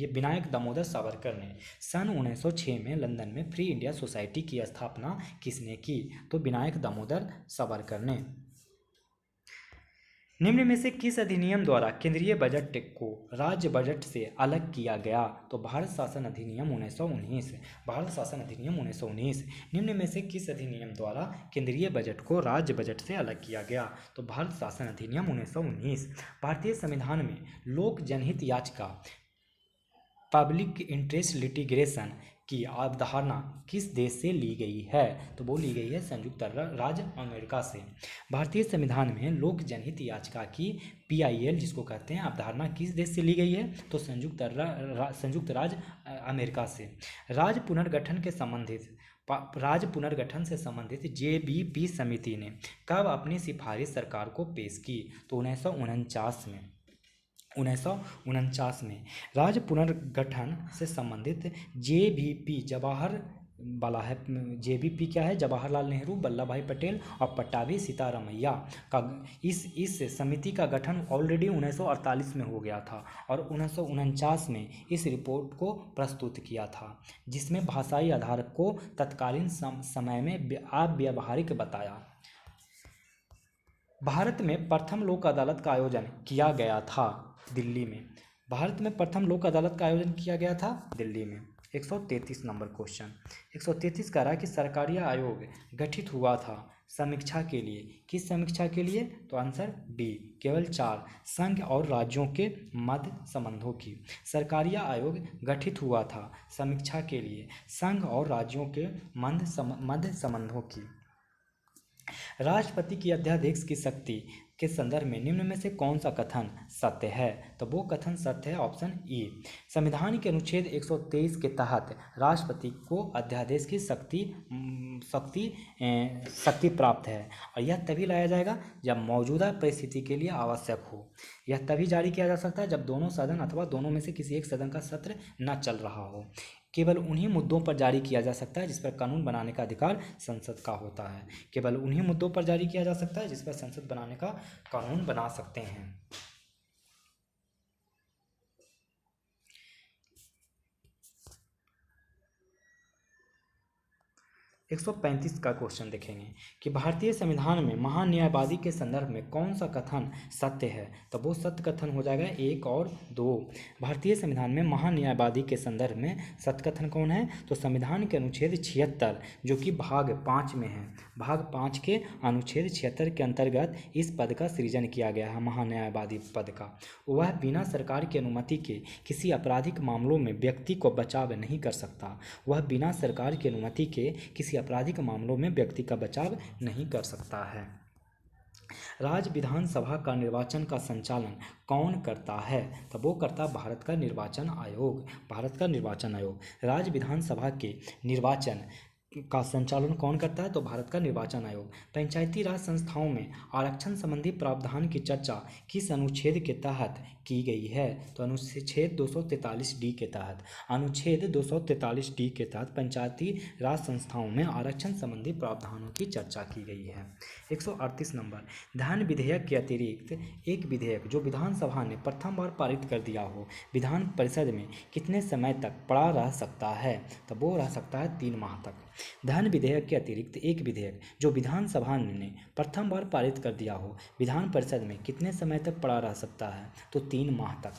विनायक दामोदर सावरकर ने। सन 1906 में लंदन में फ्री इंडिया सोसाइटी की स्थापना किसने की? तो विनायक दामोदर सावरकर ने। निम्न में से किस अधिनियम द्वारा केंद्रीय बजट को राज्य बजट से अलग किया गया? तो भारत शासन अधिनियम 1919। भारत शासन अधिनियम 1919। निम्न में से किस अधिनियम द्वारा केंद्रीय बजट को राज्य बजट से अलग किया गया? तो भारत शासन अधिनियम 1919। भारतीय संविधान में लोक जनहित याचिका पब्लिक इंटरेस्ट लिटिगेशन की अवधारणा किस देश से ली गई है? तो वो ली गई है संयुक्त राज्य अमेरिका से। भारतीय संविधान में लोक जनहित याचिका की PIL जिसको कहते हैं अवधारणा किस देश से ली गई है? तो संयुक्त राज्य अमेरिका से। राज्य पुनर्गठन से संबंधित JBP समिति ने कब अपनी सिफारिश सरकार को पेश की? तो 1949 में। 1949 में राज्य पुनर्गठन से संबंधित JBP क्या है? जवाहरलाल नेहरू, वल्लभ भाई पटेल और पट्टाभी सीतारामैया का इस समिति का गठन ऑलरेडी 1948 में हो गया था और 1949 में इस रिपोर्ट को प्रस्तुत किया था, जिसमें भाषाई आधार को तत्कालीन समय में अव्यावहारिक बताया। भारत में प्रथम लोक अदालत का आयोजन किया गया था दिल्ली में। भारत में प्रथम लोक अदालत का आयोजन किया गया था दिल्ली में। 133 नंबर क्वेश्चन। 133 कह रहा है कि सरकारी आयोग गठित हुआ था समीक्षा के लिए। किस समीक्षा के लिए? तो आंसर D, केवल 4 संघ और राज्यों के मध्य संबंधों की। सरकारी आयोग गठित हुआ था समीक्षा के लिए संघ और राज्यों के मध्य संबंधों की। राष्ट्रपति की अध्यादेश की शक्ति के संदर्भ में निम्न में से कौन सा कथन सत्य है? तो वो कथन सत्य है ऑप्शन E। संविधान के अनुच्छेद 123 के तहत राष्ट्रपति को अध्यादेश की शक्ति प्राप्त है और यह तभी लाया जाएगा जब मौजूदा परिस्थिति के लिए आवश्यक हो। यह तभी जारी किया जा सकता है जब दोनों सदन अथवा दोनों में से किसी एक सदन का सत्र न चल रहा हो। केवल उन्हीं मुद्दों पर जारी किया जा सकता है जिस पर कानून बनाने का अधिकार संसद का होता है। केवल उन्हीं मुद्दों पर जारी किया जा सकता है जिस पर संसद बनाने का कानून बना सकते हैं। 135 का क्वेश्चन देखेंगे कि भारतीय संविधान में महान्यायवादी के संदर्भ में कौन सा कथन सत्य है? तो वो सत्य कथन हो जाएगा 1 और 2। भारतीय संविधान में महान्यायवादी के संदर्भ में सत्य कथन कौन है? तो संविधान के अनुच्छेद 76 जो कि भाग 5 में है। भाग 5 के अनुच्छेद 76 के अंतर्गत इस पद का सृजन किया गया है, महान्यायवादी पद का। वह बिना सरकार की अनुमति के किसी आपराधिक मामलों में व्यक्ति को बचाव नहीं कर सकता। वह बिना सरकार की अनुमति के किसी आपराधिक मामलों में व्यक्ति का बचाव नहीं कर सकता है। राज्य विधानसभा का निर्वाचन का संचालन कौन करता है? तो वो करता भारत का निर्वाचन आयोग। भारत का निर्वाचन आयोग। राज्य विधानसभा के निर्वाचन का संचालन कौन करता है? तो भारत का निर्वाचन आयोग। पंचायती राज संस्थाओं में आरक्षण संबंधी प्रावधान की चर्चा किस अनुच्छेद के तहत की गई है? तो अनुच्छेद 243D के तहत। अनुच्छेद 243D के तहत पंचायती राज संस्थाओं में आरक्षण संबंधी प्रावधानों की चर्चा की गई है। 138 नंबर। धन विधेयक के अतिरिक्त एक विधेयक जो विधानसभा ने प्रथम बार पारित कर दिया हो विधान परिषद में कितने समय तक पड़ा रह सकता है? तो वो रह सकता है 3 माह तक। धन विधेयक के अतिरिक्त एक विधेयक जो विधानसभा ने प्रथम बार पारित कर दिया हो विधान परिषद में कितने समय तक पड़ा रह सकता है? तो 3 माह तक।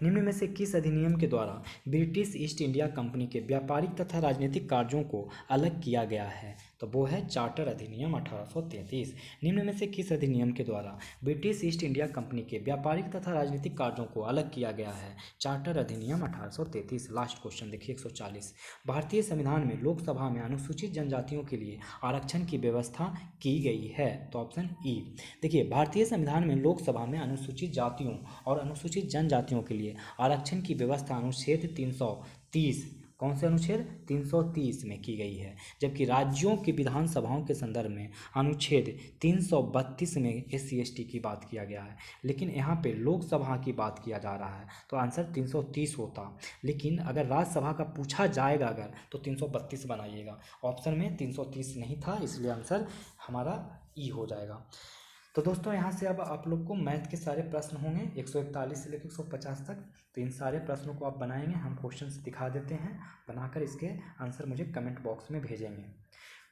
निम्न में से किस अधिनियम के द्वारा ब्रिटिश ईस्ट इंडिया कंपनी के व्यापारिक तथा राजनीतिक कार्यों को अलग किया गया है? तो वो है चार्टर अधिनियम 1833। निम्न में से किस अधिनियम के द्वारा ब्रिटिश ईस्ट इंडिया कंपनी के व्यापारिक तथा राजनीतिक कार्यों को अलग किया गया है? चार्टर अधिनियम 1833। लास्ट क्वेश्चन देखिए 140। भारतीय संविधान में लोकसभा में अनुसूचित जनजातियों के लिए आरक्षण की व्यवस्था की गई है? तो ऑप्शन E। देखिए भारतीय संविधान में लोकसभा में अनुसूचित जातियों और अनुसूचित जनजातियों के लिए आरक्षण की व्यवस्था अनुच्छेद 330 कौन से अनुच्छेद 330 में की गई है, जबकि राज्यों की विधानसभाओं के संदर्भ में अनुच्छेद 332 में SC/ST की बात किया गया है। लेकिन यहाँ पे लोकसभा की बात किया जा रहा है तो आंसर 330 होता, लेकिन अगर राज्यसभा का पूछा जाएगा अगर तो 332 बनाइएगा। ऑप्शन में 330 नहीं था इसलिए आंसर हमारा E हो जाएगा। तो दोस्तों यहाँ से अब आप लोग को मैथ के सारे प्रश्न होंगे 141 से लेकर 150 तक। तो इन सारे प्रश्नों को आप बनाएंगे, हम क्वेश्चंस दिखा देते हैं बनाकर, इसके आंसर मुझे कमेंट बॉक्स में भेजेंगे।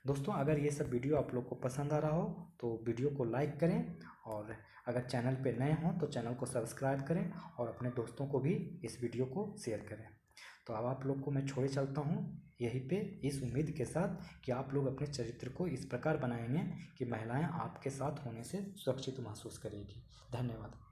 दोस्तों अगर ये सब वीडियो आप लोग को पसंद आ रहा हो तो वीडियो को लाइक करें, और अगर चैनल पे नए हों तो चैनल को सब्सक्राइब करें और अपने दोस्तों को भी इस वीडियो को शेयर करें। तो अब आप लोग को मैं छोड़े चलता हूँ यहीं पे, इस उम्मीद के साथ कि आप लोग अपने चरित्र को इस प्रकार बनाएंगे कि महिलाएं आपके साथ होने से सुरक्षित महसूस करेगी। धन्यवाद।